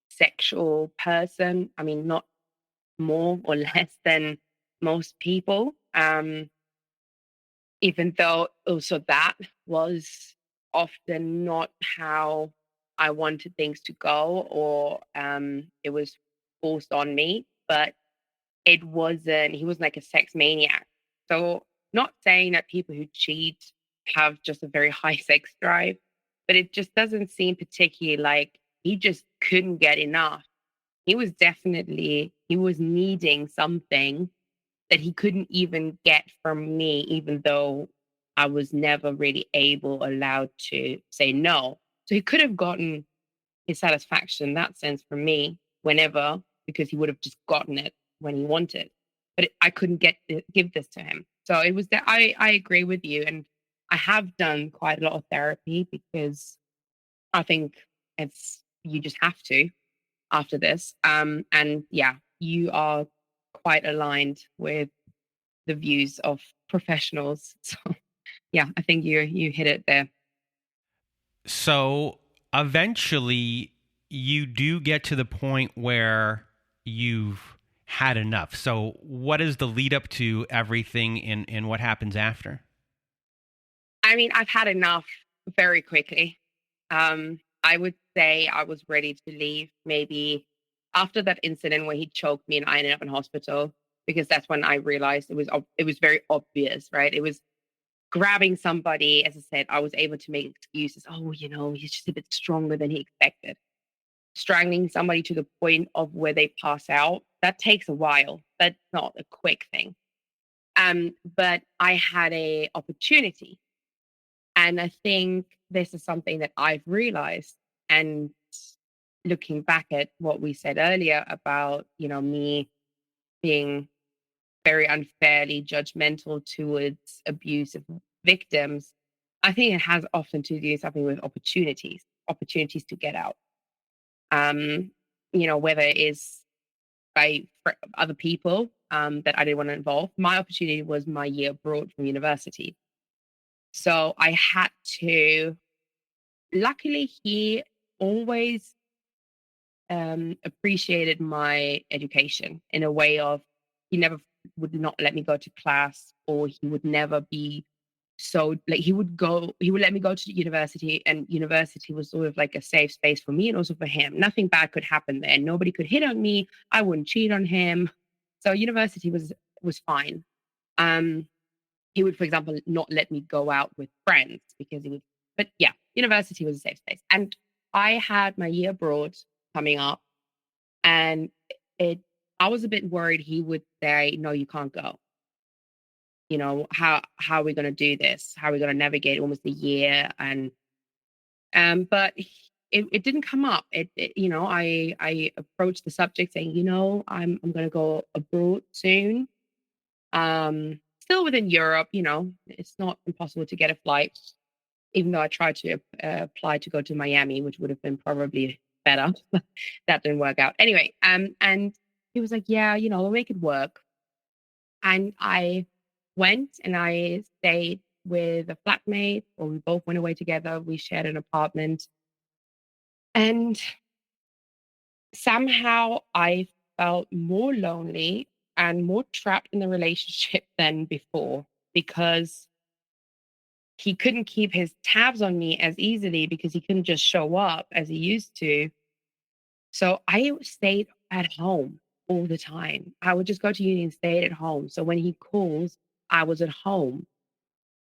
Speaker 2: sexual person. I mean, not more or less than most people. Even though also that was often not how I wanted things to go, or it was forced on me, but he wasn't like a sex maniac. So, not saying that people who cheat have just a very high sex drive, but it just doesn't seem particularly like he just couldn't get enough. He was needing something that he couldn't even get from me, even though I was never really allowed to say no. So he could have gotten his satisfaction in that sense from me whenever, because he would have just gotten it when he wanted. But I couldn't give this to him. So it was that I agree with you. And I have done quite a lot of therapy, because I think you just have to after this. And yeah, you are quite aligned with the views of professionals. So yeah, I think you hit it there.
Speaker 1: So eventually you do get to the point where you've had enough. So what is the lead up to everything, and what happens after?
Speaker 2: I mean, I've had enough very quickly. I would say I was ready to leave maybe after that incident where he choked me and I ended up in hospital, because that's when I realized it was very obvious, right? It was grabbing somebody. As I said, I was able to make excuses. Oh, he's just a bit stronger than he expected. Strangling somebody to the point of where they pass out, that takes a while. That's not a quick thing. But I had a opportunity. And I think this is something that I've realized. And looking back at what we said earlier about, me being very unfairly judgmental towards abusive victims, I think it has often to do something with opportunities to get out. Whether it is by other people that I didn't want to involve. My opportunity was my year abroad from university. So I had to, luckily, he always appreciated my education in a way of, he never would not let me go to class, or he would never be so, like, he would let me go to university, and university was sort of like a safe space for me and also for him. Nothing bad could happen there. Nobody could hit on me. I wouldn't cheat on him. So university was fine. He would, for example, not let me go out with friends because but yeah, university was a safe space. And I had my year abroad coming up, and I was a bit worried he would say, no, you can't go. How are we going to do this? How are we going to navigate almost a year? And But it didn't come up. I approached the subject saying, I'm going to go abroad soon. Still within Europe, it's not impossible to get a flight, even though I tried to apply to go to Miami, which would have been probably better. That didn't work out. Anyway, and he was like, yeah, we'll make it work. And I went and I stayed with a flatmate, or we both went away together. We shared an apartment. And somehow I felt more lonely and more trapped in the relationship than before, because he couldn't keep his tabs on me as easily because he couldn't just show up as he used to. So I stayed at home all the time. I would just go to uni and stay at home. So when he calls, I was at home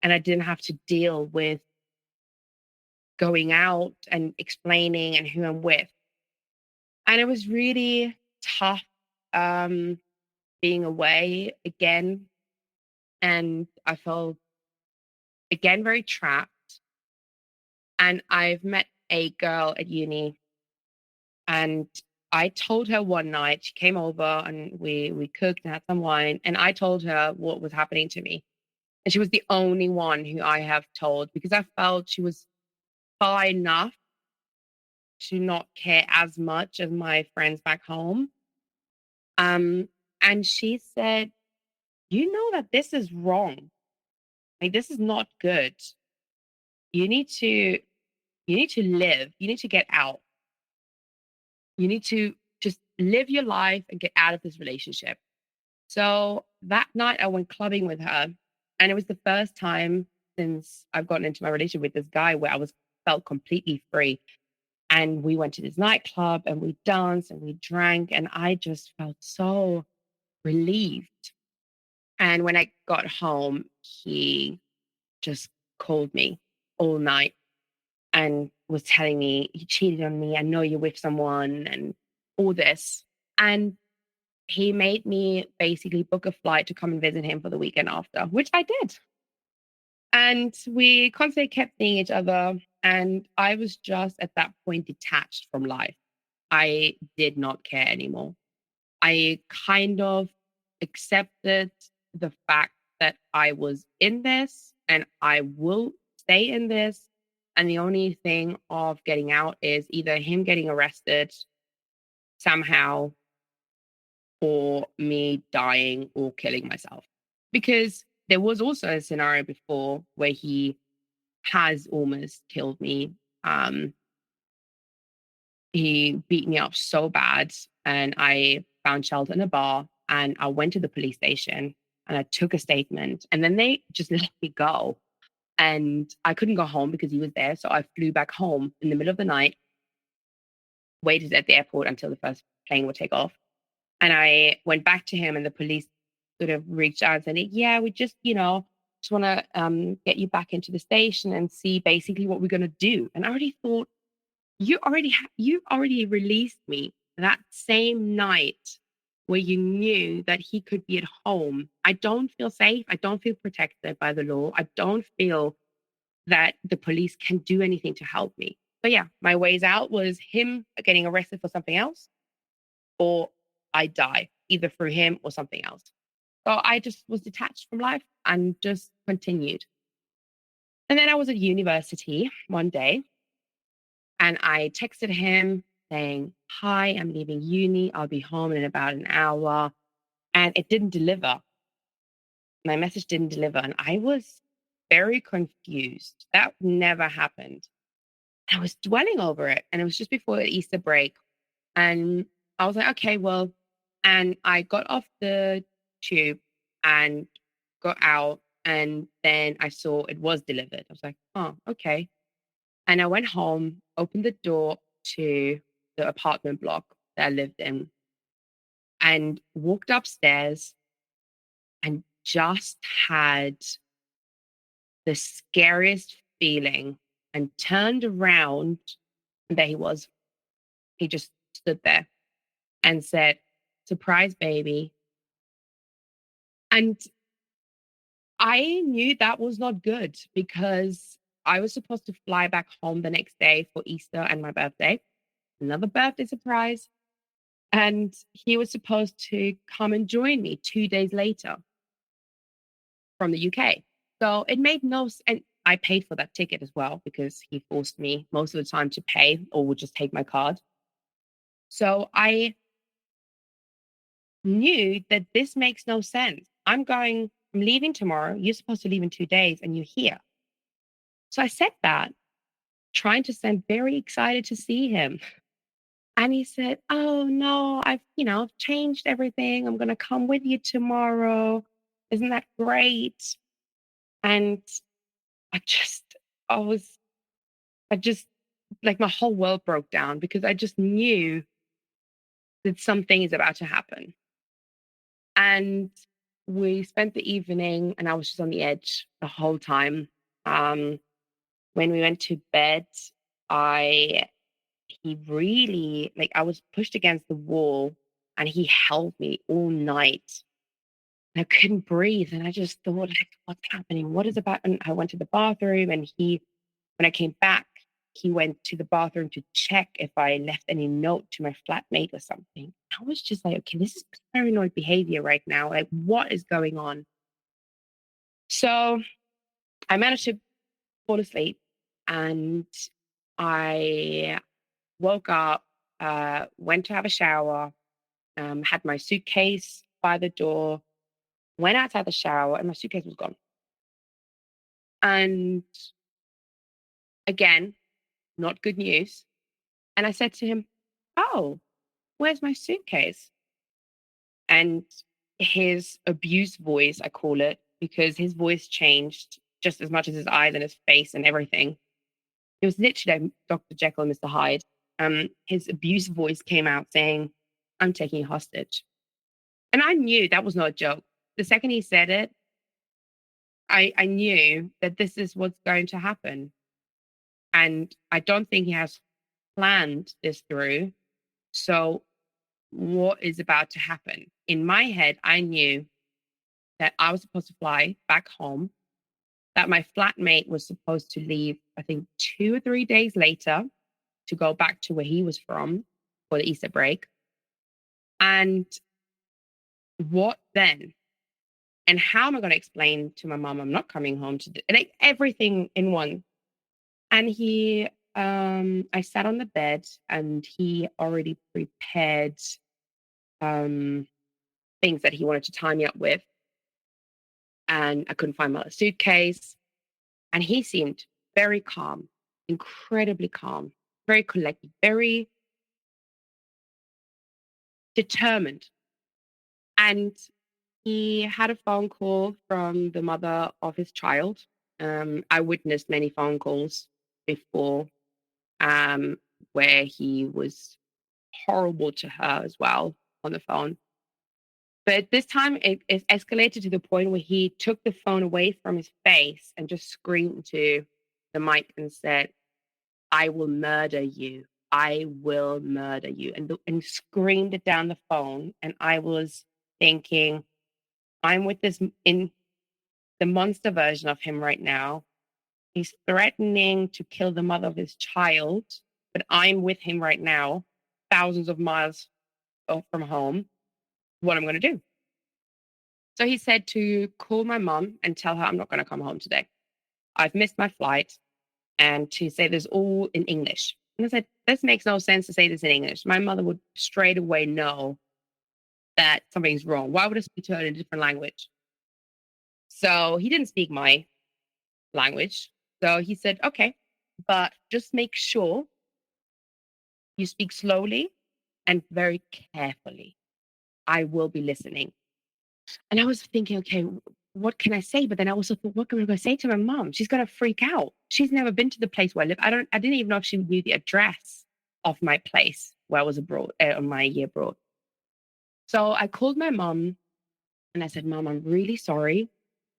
Speaker 2: and I didn't have to deal with going out and explaining and who I'm with. And it was really tough being away again. And I felt again very trapped. And I've met a girl at uni, and I told her one night, she came over and we cooked and had some wine, and I told her what was happening to me. And she was the only one who I have told, because I felt she was far enough to not care as much as my friends back home. And she said, you know that this is wrong. Like, this is not good. You need to live. You need to get out. You need to just live your life and get out of this relationship. So that night I went clubbing with her, and it was the first time since I've gotten into my relationship with this guy where I felt completely free. And we went to this nightclub and we danced and we drank, and I just felt so relieved. And when I got home, he just called me all night and was telling me, you cheated on me. I know you're with someone and all this. And he made me basically book a flight to come and visit him for the weekend after, which I did. And we constantly kept seeing each other. And I was just at that point detached from life. I did not care anymore. I kind of accepted the fact that I was in this and I will stay in this. And the only thing of getting out is either him getting arrested somehow or me dying or killing myself. Because there was also a scenario before where he has almost killed me. He beat me up so bad, and I found shelter in a bar, and I went to the police station and I took a statement, and then they just let me go. And I couldn't go home because he was there. So I flew back home in the middle of the night, waited at the airport until the first plane would take off. And I went back to him, and the police sort of reached out and said, yeah, we just want to get you back into the station and see basically what we're going to do. And I already thought, you already released me that same night where you knew that he could be at home. I don't feel safe. I don't feel protected by the law. I don't feel that the police can do anything to help me. So yeah, my ways out was him getting arrested for something else, or I die either through him or something else. So I just was detached from life and just continued. And then I was at university one day, and I texted him saying, hi, I'm leaving uni. I'll be home in about an hour. And it didn't deliver. My message didn't deliver. And I was very confused. That never happened. I was dwelling over it. And it was just before Easter break. And I was like, okay, well, and I got off the tube and got out. And then I saw it was delivered. I was like, oh, okay. And I went home, opened the door to the apartment block that I lived in, and walked upstairs and just had the scariest feeling, and turned around, and there he was. He just stood there and said, surprise, baby. And I knew that was not good, because I was supposed to fly back home the next day for Easter and my birthday, another birthday surprise. And he was supposed to come and join me 2 days later from the UK. So it made no sense. And I paid for that ticket as well because he forced me most of the time to pay or would just take my card. So I knew that this makes no sense. I'm leaving tomorrow. You're supposed to leave in 2 days and you're here. So I said that, trying to sound very excited to see him. And he said, "Oh no, I've changed everything. I'm going to come with you tomorrow. Isn't that great?" And I just, I was, I just, like my whole world broke down because I just knew that something is about to happen. And we spent the evening and I was just on the edge the whole time. When we went to bed, he really, like, I was pushed against the wall and he held me all night. I couldn't breathe. And I just thought, like, what's happening? What is about? And I went to the bathroom and when I came back, he went to the bathroom to check if I left any note to my flatmate or something. I was just like, okay, this is paranoid behavior right now. Like, what is going on? So I managed to fall asleep and I woke up, went to have a shower, had my suitcase by the door, went outside the shower, and my suitcase was gone. And again, not good news. And I said to him, "Oh, where's my suitcase?" And his abused voice, I call it, because his voice changed just as much as his eyes and his face and everything. It was literally like Dr. Jekyll and Mr. Hyde. His abused voice came out saying, "I'm taking you hostage." And I knew that was not a joke. The second he said it, I knew that this is what's going to happen. And I don't think he has planned this through. So, what is about to happen? In my head, I knew that I was supposed to fly back home, that my flatmate was supposed to leave, I think, 2 or 3 days later to go back to where he was from for the Easter break. And what then? And how am I going to explain to my mom I'm not coming home to like everything in one? And I sat on the bed and he already prepared things that he wanted to tie me up with. And I couldn't find my suitcase. And he seemed very calm, incredibly calm, very collected, very determined. And he had a phone call from the mother of his child. I witnessed many phone calls before where he was horrible to her as well on the phone. But this time it escalated to the point where he took the phone away from his face and just screamed to the mic and said, "I will murder you. I will murder you." And screamed it down the phone. And I was thinking, I'm with this in the monster version of him right now. He's threatening to kill the mother of his child, but I'm with him right now, thousands of miles from home. What I'm going to do? So he said to call my mom and tell her I'm not going to come home today. I've missed my flight, and to say this all in English. And I said, this makes no sense to say this in English. My mother would straight away know that something's wrong. Why would I speak to her in a different language? So he didn't speak my language. So he said, okay, but just make sure you speak slowly and very carefully. I will be listening. And I was thinking, okay, what can I say? But then I also thought, what am I going to say to my mom? She's going to freak out. She's never been to the place where I live. I didn't even know if she knew the address of my place where I was abroad, on my year abroad. So I called my mom and I said, "Mom, I'm really sorry.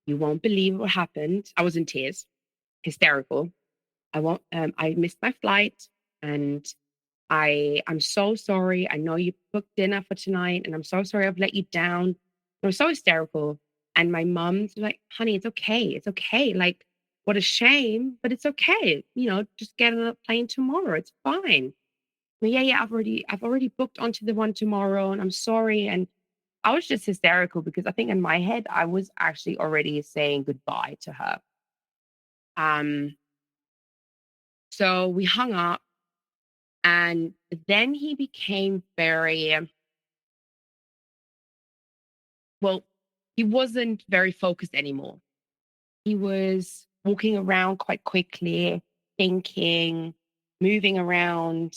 Speaker 2: You won't believe what happened." I was in tears, hysterical. I missed my flight and I'm so sorry. I know you booked dinner for tonight and I'm so sorry I've let you down. I was so hysterical. And my mom's like, "Honey, it's okay. It's okay. Like, what a shame, but it's okay. Just get on a plane tomorrow. It's fine. Well, yeah, I've already booked onto the one tomorrow, and I'm sorry. And I was just hysterical because I think in my head I was actually already saying goodbye to her. Um, so we hung up, and then he became very well. He wasn't very focused anymore. He was walking around quite quickly, thinking, moving around,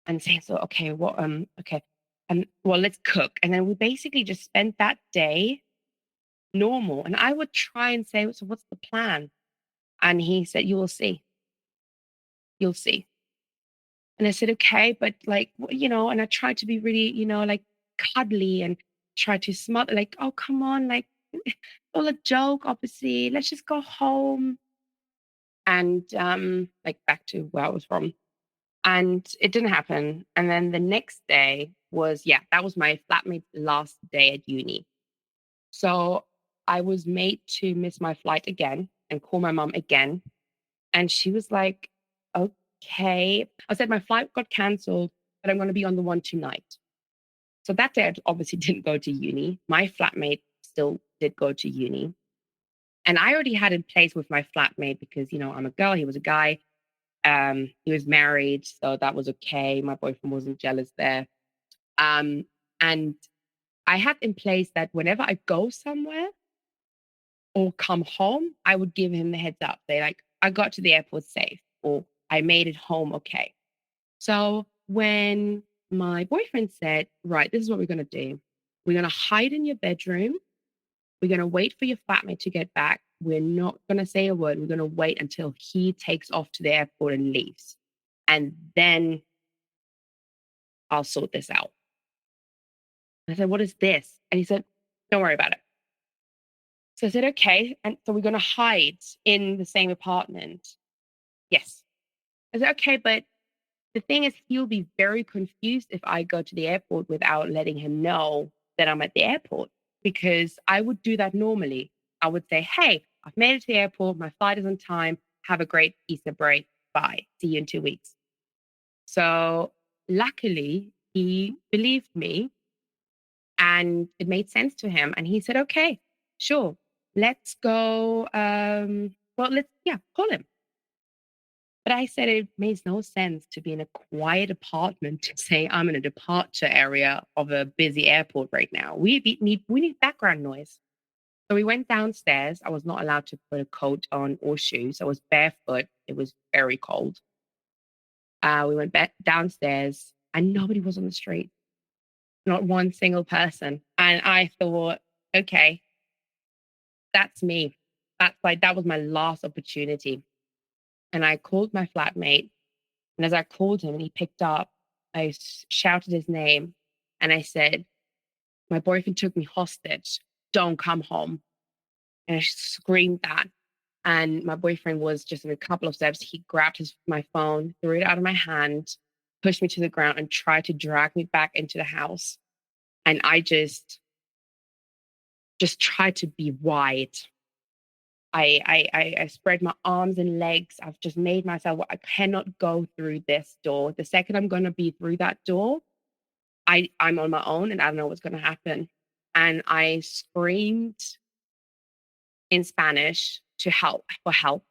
Speaker 2: and saying, "So, okay, okay, and well, let's cook." And then we basically just spent that day normal. And I would try and say, "So, what's the plan?" And he said, "You will see. You'll see." And I said, "Okay, but like, and I tried to be really, like cuddly and try to smother, like, "Oh, come on, like, all a joke, obviously. Let's just go home." And like back to where I was from. And it didn't happen. And then the next day was, yeah, that was my flatmate's last day at uni. So I was made to miss my flight again and call my mom again. And she was like, "Okay." I said, "My flight got canceled, but I'm going to be on the one tonight." So that day, I obviously didn't go to uni. My flatmate still did go to uni. And I already had in place with my flatmate because, I'm a girl, he was a guy. He was married, so that was okay. My boyfriend wasn't jealous there. Um, and I had in place that whenever I go somewhere or come home, I would give him the heads up. Say, like, "I got to the airport safe," or "I made it home okay." So when my boyfriend said, "Right, this is what we're going to do. We're going to hide in your bedroom. We're going to wait for your flatmate to get back. We're not going to say a word. We're going to wait until he takes off to the airport and leaves. And then I'll sort this out." I said, "What is this?" And he said, "Don't worry about it." So I said, "Okay." And so we're going to hide in the same apartment. Yes. I said, "Okay, but the thing is, he'll be very confused if I go to the airport without letting him know that I'm at the airport, because I would do that normally. I would say, 'Hey, I've made it to the airport. My flight is on time. Have a great Easter break. Bye. See you in 2 weeks." So luckily, he believed me and it made sense to him. And he said, "Okay, sure. Let's go. Yeah, call him." But I said it makes no sense to be in a quiet apartment to say I'm in a departure area of a busy airport right now. We need background noise. So we went downstairs. I was not allowed to put a coat on or shoes. I was barefoot. It was very cold. We went back downstairs and nobody was on the street. Not one single person. And I thought, okay, that's me. That was my last opportunity. And I called my flatmate. And as I called him and he picked up, I shouted his name and I said, "My boyfriend took me hostage. Don't come home." And I screamed that. And my boyfriend was just in a couple of steps. He grabbed my phone, threw it out of my hand, pushed me to the ground, and tried to drag me back into the house. And I just tried to be wide. I spread my arms and legs. I've just made myself, I cannot go through this door. The second I'm going to be through that door, I'm on my own and I don't know what's going to happen. And I screamed in Spanish for help,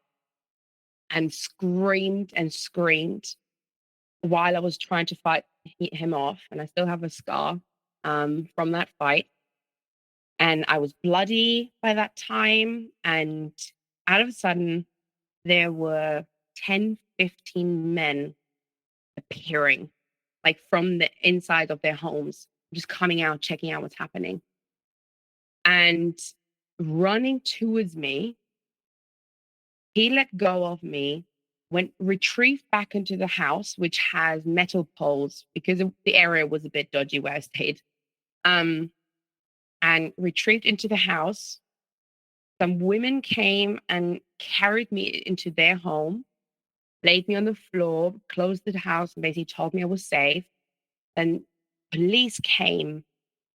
Speaker 2: and screamed while I was trying to fight him off. And I still have a scar from that fight. And I was bloody by that time. And out of a sudden, there were 10, 15 men appearing, like from the inside of their homes, just coming out, checking out what's happening. And running towards me, he let go of me, retrieved back into the house, which has metal poles because the area was a bit dodgy where I stayed. And retrieved into the house. Some women came and carried me into their home, laid me on the floor, closed the house, and basically told me I was safe. Then police came,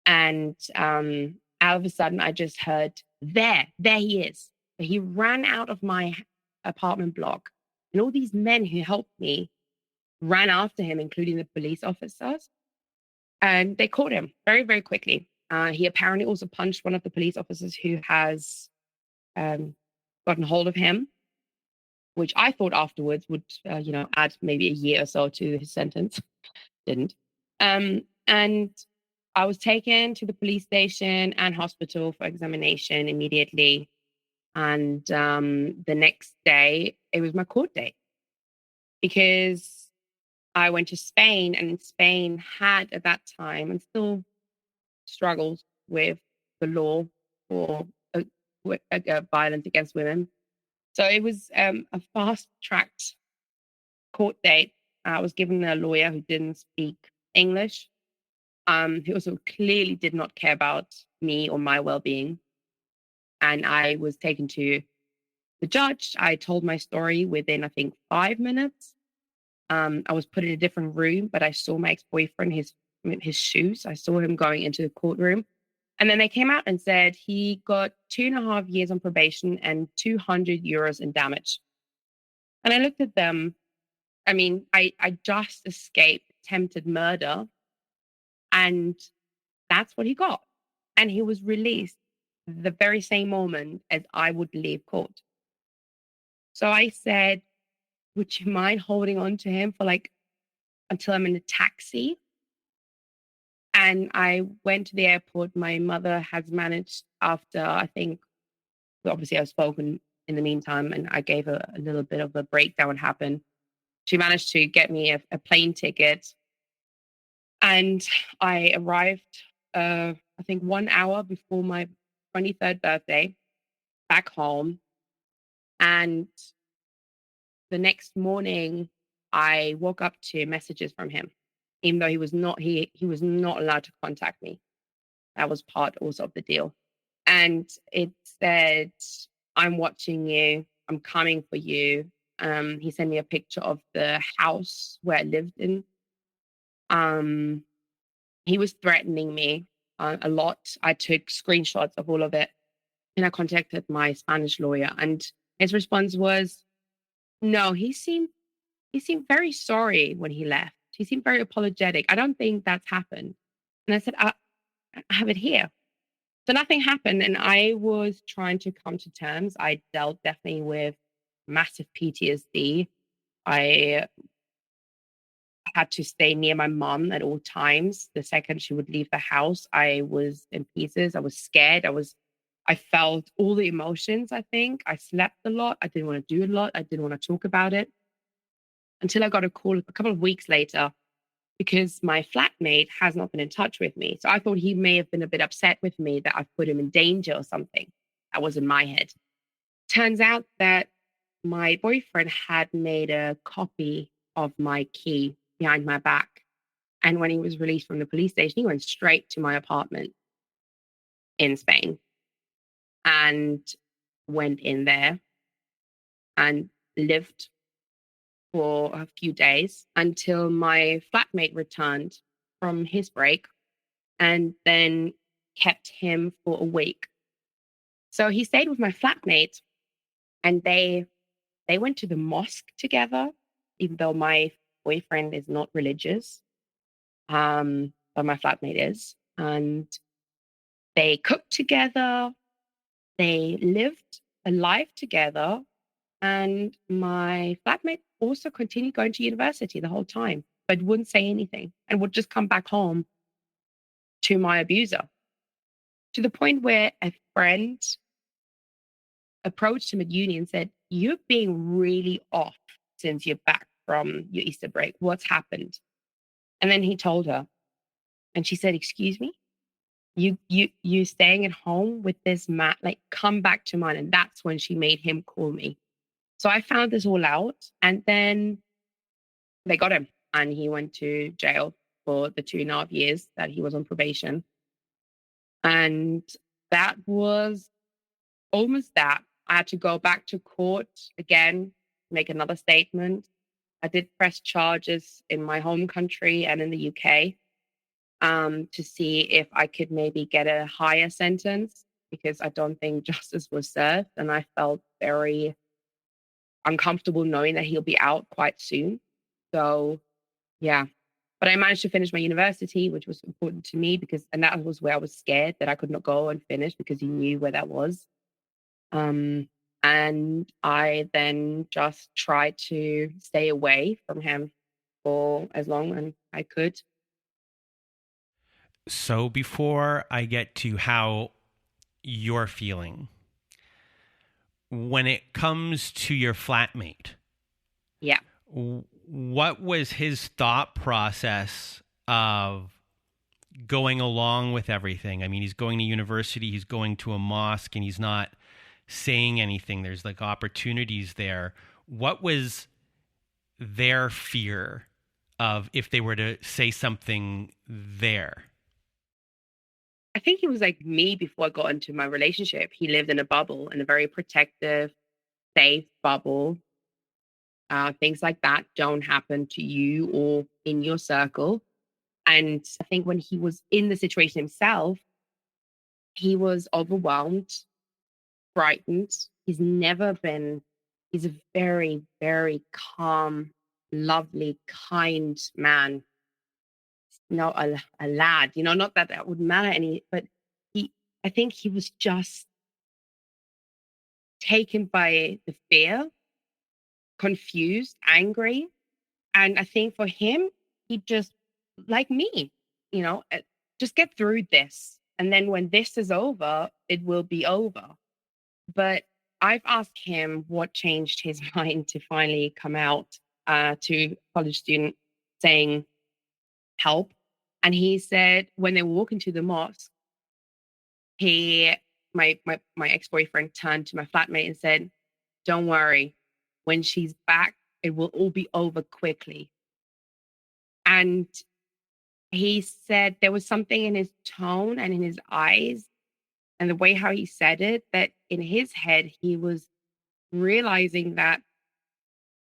Speaker 2: and out of a sudden, I just heard, there he is. So he ran out of my apartment block. And all these men who helped me ran after him, including the police officers. And they caught him very, very quickly. He apparently also punched one of the police officers who has gotten hold of him, which I thought afterwards would, add maybe a year or so to his sentence. Didn't. And I was taken to the police station and hospital for examination immediately. And the next day, it was my court date because I went to Spain, and Spain had at that time and still struggles with the law for violence against women. So it was a fast-tracked court date. I was given a lawyer who didn't speak English, who also clearly did not care about me or my well-being. And I was taken to the judge. I told my story within, I think, 5 minutes. I was put in a different room, but I saw my ex-boyfriend, his shoes. I saw him going into the courtroom. And then they came out and said he got 2.5 years on probation and 200 euros in damage. And I looked at them. I mean, I just escaped attempted murder. And that's what he got. And he was released the very same moment as I would leave court. So I said, would you mind holding on to him for until I'm in a taxi? And I went to the airport. My mother has managed after, I think, obviously I've spoken in the meantime, and I gave a little bit of a breakdown what happened. She managed to get me a plane ticket. And I arrived, I think 1 hour before my 23rd birthday back home. And the next morning, I woke up to messages from him, even though he was not allowed to contact me. That was part also of the deal. And it said, I'm watching you. I'm coming for you. He sent me a picture of the house where I lived in. He was threatening me a lot. I took screenshots of all of it, and I contacted my Spanish lawyer, and his response was, no, he seemed very sorry when he left. He seemed very apologetic. I don't think that's happened. And I said, I have it here. So nothing happened. And I was trying to come to terms. I dealt definitely with massive PTSD. I had to stay near my mom at all times. The second she would leave the house, I was in pieces. I was scared. I felt all the emotions, I think. I slept a lot. I didn't want to do a lot. I didn't want to talk about it until I got a call a couple of weeks later because my flatmate has not been in touch with me. So I thought he may have been a bit upset with me that I've put him in danger or something. That was in my head. Turns out that my boyfriend had made a copy of my key behind my back. And when he was released from the police station, he went straight to my apartment in Spain and went in there and lived for a few days until my flatmate returned from his break, and then kept him for a week. So he stayed with my flatmate, and they went to the mosque together, even though my boyfriend is not religious, but my flatmate is. And they cooked together, they lived a life together, and my flatmate also continued going to university the whole time, but wouldn't say anything and would just come back home to my abuser, to the point where a friend approached him at uni and said, you're being really off since you're back from your Easter break. What's happened? And then he told her, and she said, excuse me? You staying at home with this man, come back to mine. And that's when she made him call me. So I found this all out, and then they got him, and he went to jail for the 2.5 years that he was on probation. And that was almost that. I had to go back to court again, make another statement. I did press charges in my home country and in the UK to see if I could maybe get a higher sentence, because I don't think justice was served. And I felt very uncomfortable knowing that he'll be out quite soon. So, yeah. But I managed to finish my university, which was important to me and that was where I was scared that I could not go and finish because he knew where that was. And I then just tried to stay away from him for as long as I could.
Speaker 1: So before I get to how you're feeling, when it comes to your flatmate,
Speaker 2: yeah,
Speaker 1: what was his thought process of going along with everything? I mean, he's going to university, he's going to a mosque, and he's not saying anything. There's like opportunities there. What was their fear of if they were to say something there?
Speaker 2: I think he was like me before I got into my relationship. He lived in a bubble, in a very protective, safe bubble. Things like that don't happen to you or in your circle. And I think when he was in the situation himself, he was overwhelmed, frightened. He's a very, very calm, lovely, kind man. Not a lad, not that that would matter any, but I think he was just taken by the fear, confused, angry. And I think for him, he just, like me, just get through this. And then when this is over, it will be over. But I've asked him what changed his mind to finally come out to college student saying help. And he said when they were walking to the mosque, my ex-boyfriend turned to my flatmate and said, "Don't worry, when she's back, it will all be over quickly." And he said there was something in his tone and in his eyes and the way how he said it, that in his head, he was realizing that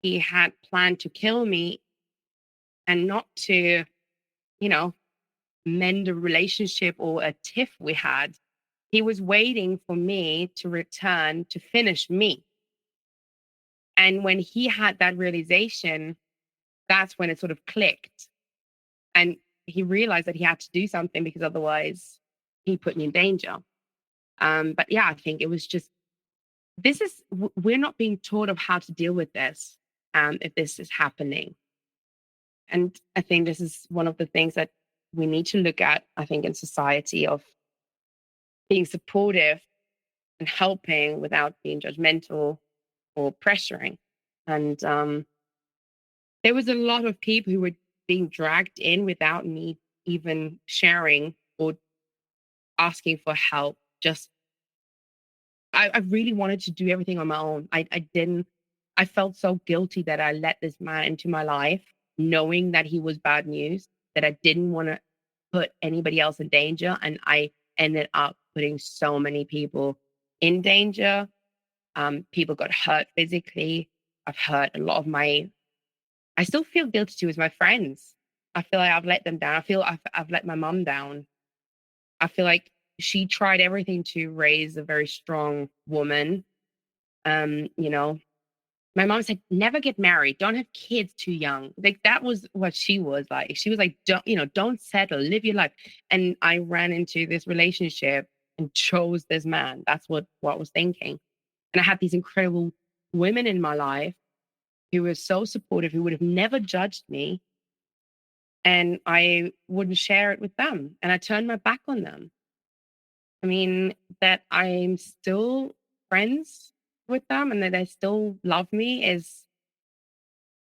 Speaker 2: he had planned to kill me and not to, mend a relationship or a tiff we had. He was waiting for me to return to finish me. And when he had that realization, that's when it sort of clicked. And he realized that he had to do something because otherwise he put me in danger. But yeah, I think it was just, we're not being taught of how to deal with this if this is happening. And I think this is one of the things that we need to look at, I think, in society, of being supportive and helping without being judgmental or pressuring. And there was a lot of people who were being dragged in without me even sharing or asking for help. I really wanted to do everything on my own. I felt so guilty that I let this man into my life, knowing that he was bad news, that I didn't want to put anybody else in danger. And I ended up putting so many people in danger. People got hurt physically. I've hurt a lot of I still feel guilty towards my friends. I feel like I've let them down. I feel I've let my mom down. I feel like she tried everything to raise a very strong woman. My mom said, never get married. Don't have kids too young. Like, that was what she was like. She was like, don't settle, live your life. And I ran into this relationship and chose this man. That's what I was thinking. And I had these incredible women in my life who were so supportive, who would have never judged me. And I wouldn't share it with them. And I turned my back on them. I mean, that I'm still friends with them and that they still love me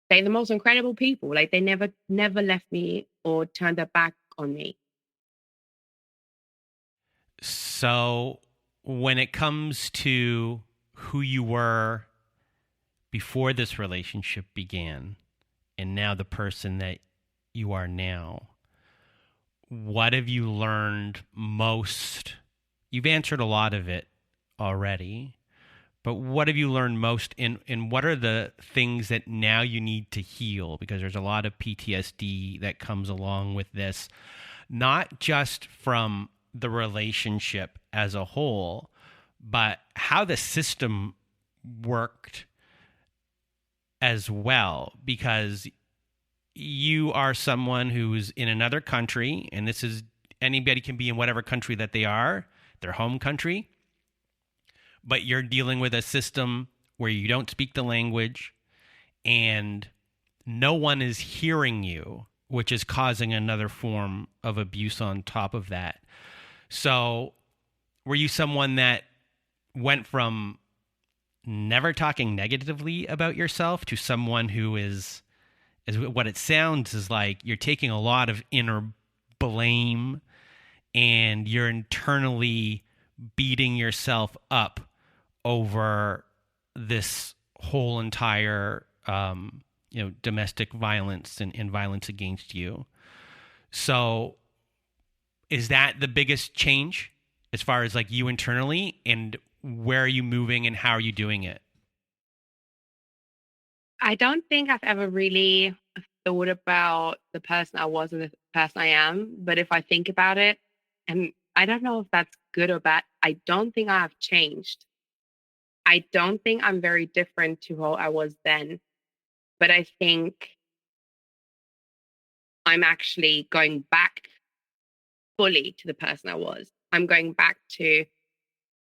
Speaker 2: they're the most incredible people. Like, they never left me or turned their back on me.
Speaker 1: So when it comes to who you were before this relationship began and now the person that you are now, what have you learned most? You've answered a lot of it already, but what have you learned most, and what are the things that now you need to heal? Because there's a lot of PTSD that comes along with this, not just from the relationship as a whole, but how the system worked as well, because you are someone who's in another country, and this is anybody can be in whatever country that they are, their home country, but you're dealing with a system where you don't speak the language and no one is hearing you, which is causing another form of abuse on top of that. So were you someone that went from never talking negatively about yourself to someone who is what it sounds is like you're taking a lot of inner blame and you're internally beating yourself up over this whole entire domestic violence and violence against you. So is that the biggest change as far as like you internally, and where are you moving and how are you doing it?
Speaker 2: I don't think I've ever really thought about the person I was and the person I am. But if I think about it, and I don't know if that's good or bad, I don't think I have changed. I don't think I'm very different to how I was then. But I think I'm actually going back fully to the person I was. I'm going back to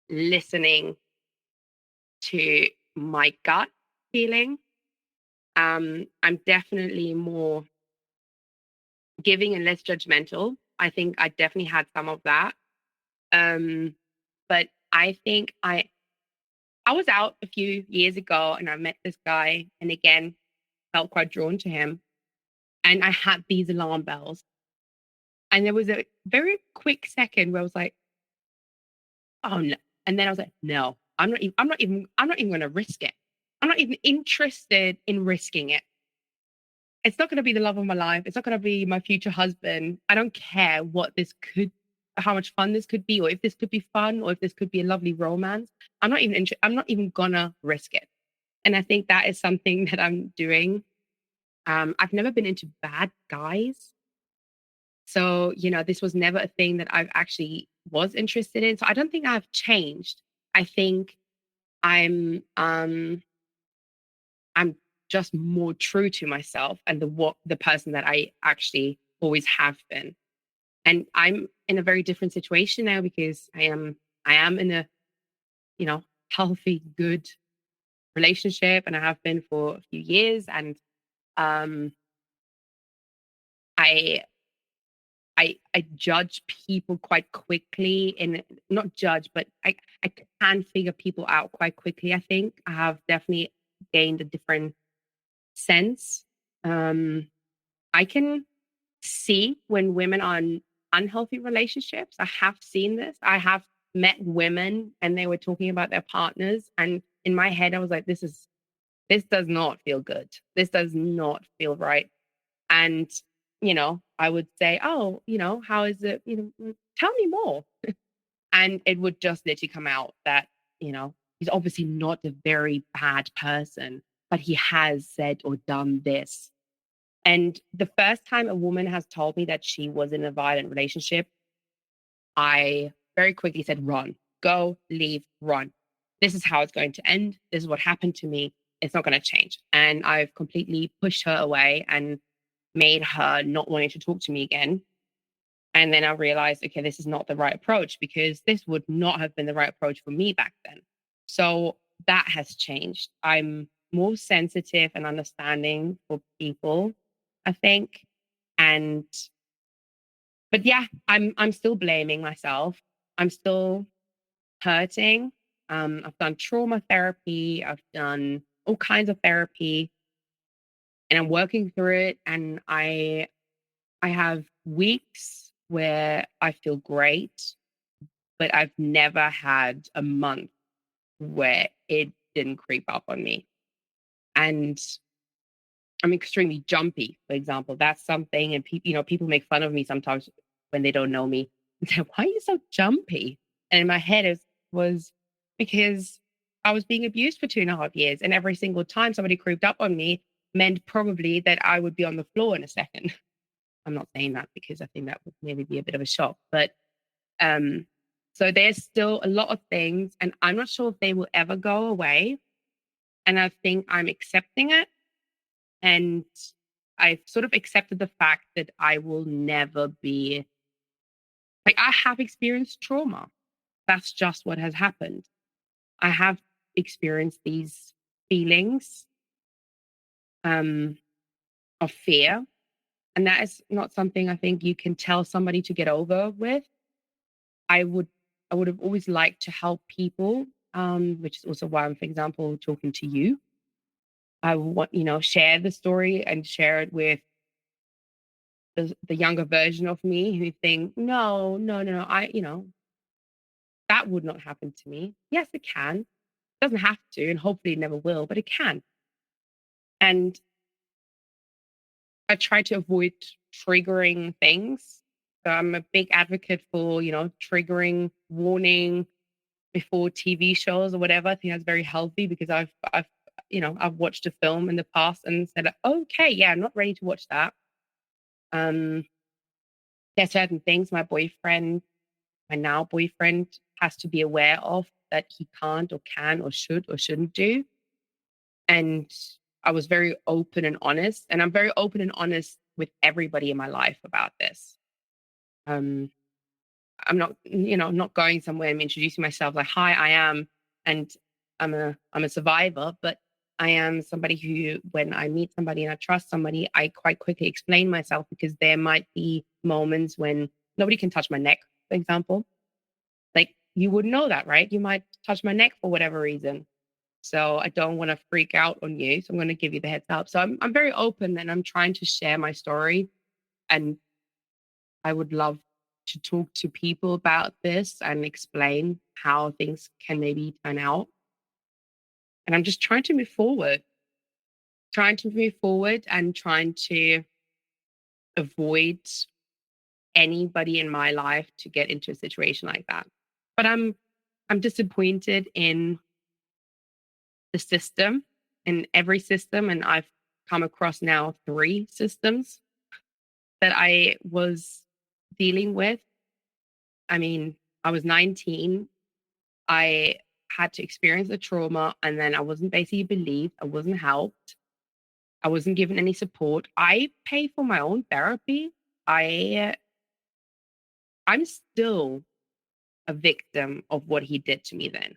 Speaker 2: listening to my gut feeling. I'm definitely more giving and less judgmental. I think I definitely had some of that. But I think I was out a few years ago and I met this guy, and again felt quite drawn to him. And I had these alarm bells. And there was a very quick second where I was like, oh no. And then I was like, no, I'm not even going to risk it. I'm not even interested in risking it. It's not going to be the love of my life. It's not going to be my future husband. I don't care how much fun this could be, or if this could be fun, or if this could be a lovely romance. I'm not even gonna risk it. And I think that is something that I'm doing. I've never been into bad guys. So, this was never a thing that I've actually was interested in. So I don't think I've changed. I think I'm just more true to myself and the person that I actually always have been. And I'm in a very different situation now because I am in a, healthy, good relationship, and I have been for a few years. And I judge people quite quickly, and not judge, but I can figure people out quite quickly. I think I have definitely gained a different sense. I can see when women are in unhealthy relationships. I have seen this. I have met women and they were talking about their partners. And in my head, I was like, this does not feel good. This does not feel right. And, I would say, oh, how is it? Tell me more. And it would just literally come out that, he's obviously not a very bad person, but he has said or done this. And the first time a woman has told me that she was in a violent relationship, I very quickly said, run, go, leave, run. This is how it's going to end. This is what happened to me. It's not going to change. And I've completely pushed her away and made her not wanting to talk to me again. And then I realized, okay, this is not the right approach, because this would not have been the right approach for me back then. So that has changed. I'm more sensitive and understanding for people, I think. But yeah, I'm still blaming myself. I'm still hurting. I've done trauma therapy. I've done all kinds of therapy, and I'm working through it. And I have weeks where I feel great, but I've never had a month where it didn't creep up on me. And I'm extremely jumpy, for example. That's something, and people make fun of me sometimes when they don't know me. And say, why are you so jumpy? And in my head was because I was being abused for 2.5 years, and every single time somebody creeped up on me meant probably that I would be on the floor in a second. I'm not saying that because I think that would maybe be a bit of a shock, but so there's still a lot of things, and I'm not sure if they will ever go away. And I think I'm accepting it. And I've sort of accepted the fact that I will never be like, I have experienced trauma. That's just what has happened. I have experienced these feelings um, of fear. And that is not something I think you can tell somebody to get over with. I would I would have always liked to help people, which is also why I'm, for example, talking to you. I want, share the story and share it with the younger version of me who think, no, no, no, no, that would not happen to me. Yes, it can. It doesn't have to, and hopefully it never will, but it can. And I try to avoid triggering things. So I'm a big advocate for, triggering warning before TV shows or whatever. I think that's very healthy because I've watched a film in the past and said, okay, yeah, I'm not ready to watch that. There's certain things my now boyfriend has to be aware of that he can't or can or should or shouldn't do. And I was very open and honest, and I'm very open and honest with everybody in my life about this. I'm not going somewhere and introducing myself like, hi, I am, and I'm a survivor, but I am somebody who, when I meet somebody and I trust somebody, I quite quickly explain myself, because there might be moments when nobody can touch my neck, for example. Like, you wouldn't know that, right? You might touch my neck for whatever reason. So I don't want to freak out on you. So I'm going to give you the heads up. So I'm very open, and I'm trying to share my story. And I would love to talk to people about this and explain how things can maybe turn out. And I'm just trying to move forward, and trying to avoid anybody in my life to get into a situation like that. But I'm disappointed in the system, in every system. And I've come across now 3 systems that I was dealing with. I mean, I was 19. I had to experience the trauma, and then I wasn't basically believed. I wasn't helped. I wasn't given any support. I pay for my own therapy. I'm still a victim of what he did to me then.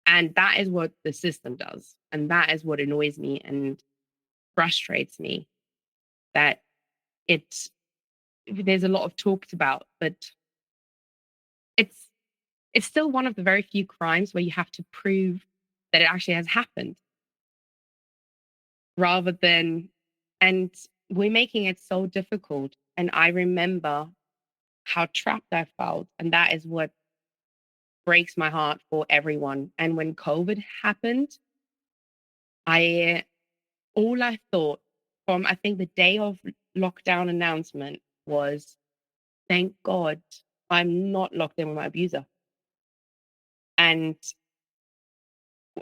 Speaker 2: And that is what the system does. And that is what annoys me and frustrates me, that there's a lot of talked about, but it's still one of the very few crimes where you have to prove that it actually has happened, rather than, and we're making it so difficult. And I remember how trapped I felt. And that is what breaks my heart for everyone. And when COVID happened, all I thought from, I think, the day of lockdown announcement was, thank God I'm not locked in with my abuser. And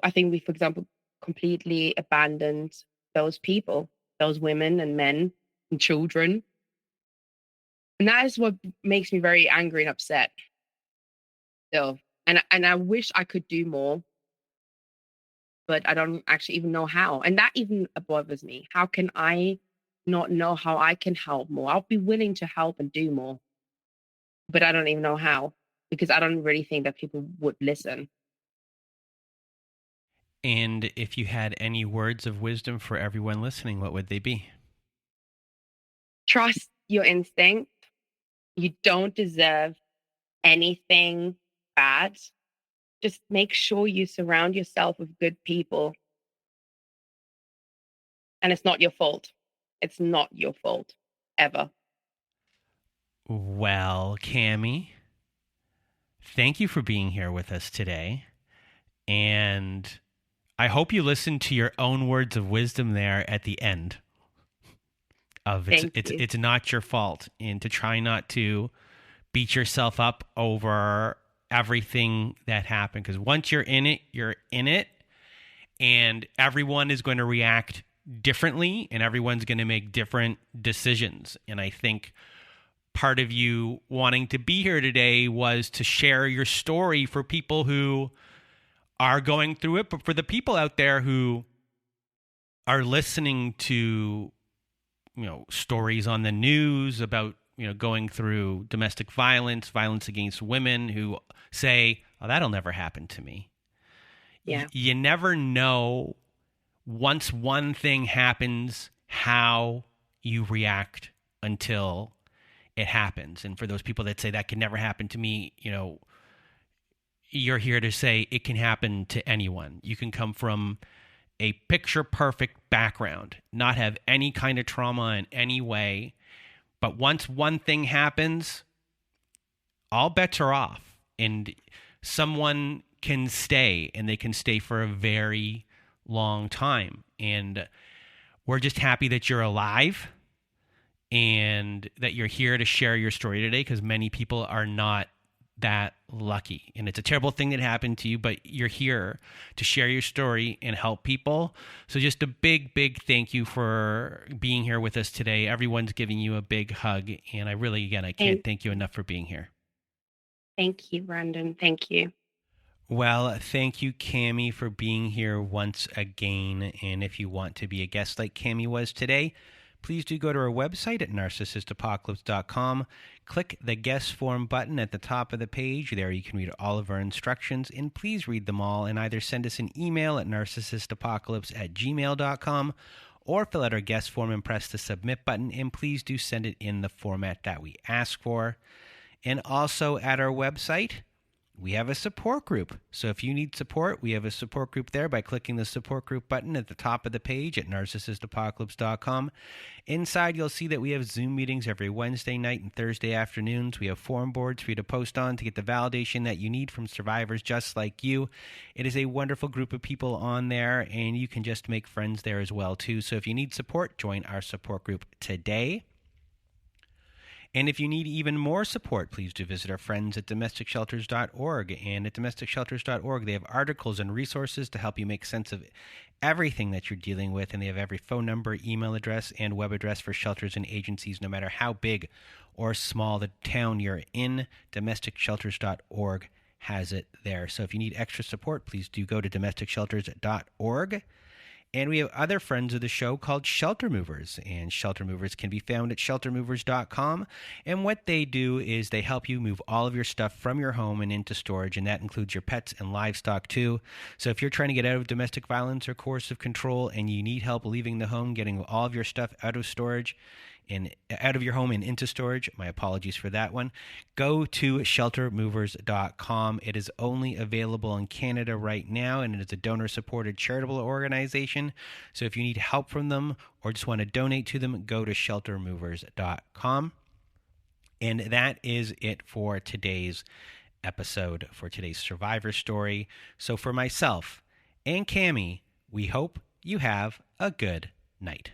Speaker 2: I think we, for example, completely abandoned those people, those women and men and children. And that is what makes me very angry and upset still. And I wish I could do more, but I don't actually even know how. And that even bothers me. How can I not know how I can help more? I'll be willing to help and do more, but I don't even know how, because I don't really think that people would listen.
Speaker 1: And if you had any words of wisdom for everyone listening, what would they be?
Speaker 2: Trust your instinct. You don't deserve anything bad. Just make sure you surround yourself with good people. And it's not your fault. It's not your fault, ever.
Speaker 1: Well, Cami, thank you for being here with us today. And I hope you listened to your own words of wisdom there at the end of it's not your fault, and to try not to beat yourself up over everything that happened, because once you're in it, and everyone is going to react differently, and everyone's going to make different decisions. And I think part of you wanting to be here today was to share your story for people who are going through it, but for the people out there who are listening to, stories on the news about, going through domestic violence, violence against women, who say, oh, that'll never happen to me.
Speaker 2: Yeah.
Speaker 1: You never know, once one thing happens, how you react until it happens. And for those people that say that can never happen to me, you're here to say it can happen to anyone. You can come from a picture perfect background, not have any kind of trauma in any way. But once one thing happens, all bets are off. And someone can stay, and they can stay for a very long time. And we're just happy that you're alive and that you're here to share your story today, because many people are not that lucky. And it's a terrible thing that happened to you, but you're here to share your story and help people. So just a big, big thank you for being here with us today. Everyone's giving you a big hug. And I really, again, I can't thank you enough for being here.
Speaker 2: Thank you, Brandon. Thank you.
Speaker 1: Well, thank you, Cammie, for being here once again. And if you want to be a guest like Cammie was today, please do go to our website at narcissistapocalypse.com. Click the guest form button at the top of the page. There you can read all of our instructions, and please read them all and either send us an email at narcissistapocalypse@gmail.com or fill out our guest form and press the submit button, and please do send it in the format that we ask for. And also at our website, we have a support group. So if you need support, we have a support group there by clicking the support group button at the top of the page at narcissistapocalypse.com. Inside, you'll see that we have Zoom meetings every Wednesday night and Thursday afternoons. We have forum boards for you to post on to get the validation that you need from survivors just like you. It is a wonderful group of people on there, and you can just make friends there as well, too. So if you need support, join our support group today. And if you need even more support, please do visit our friends at domesticshelters.org. And at domesticshelters.org, they have articles and resources to help you make sense of everything that you're dealing with. And they have every phone number, email address, and web address for shelters and agencies, no matter how big or small the town you're in. Domesticshelters.org has it there. So if you need extra support, please do go to domesticshelters.org. And we have other friends of the show called Shelter Movers, and Shelter Movers can be found at sheltermovers.com. And what they do is they help you move all of your stuff from your home and into storage, and that includes your pets and livestock too. So if you're trying to get out of domestic violence or coercive control and you need help leaving the home, getting all of your stuff out of storage and out of your home and into storage, my apologies for that one, go to sheltermovers.com. It is only available in Canada right now, and it is a donor-supported charitable organization. So if you need help from them or just want to donate to them, go to sheltermovers.com. And that is it for today's episode, for today's survivor story. So for myself and Cammie, we hope you have a good night.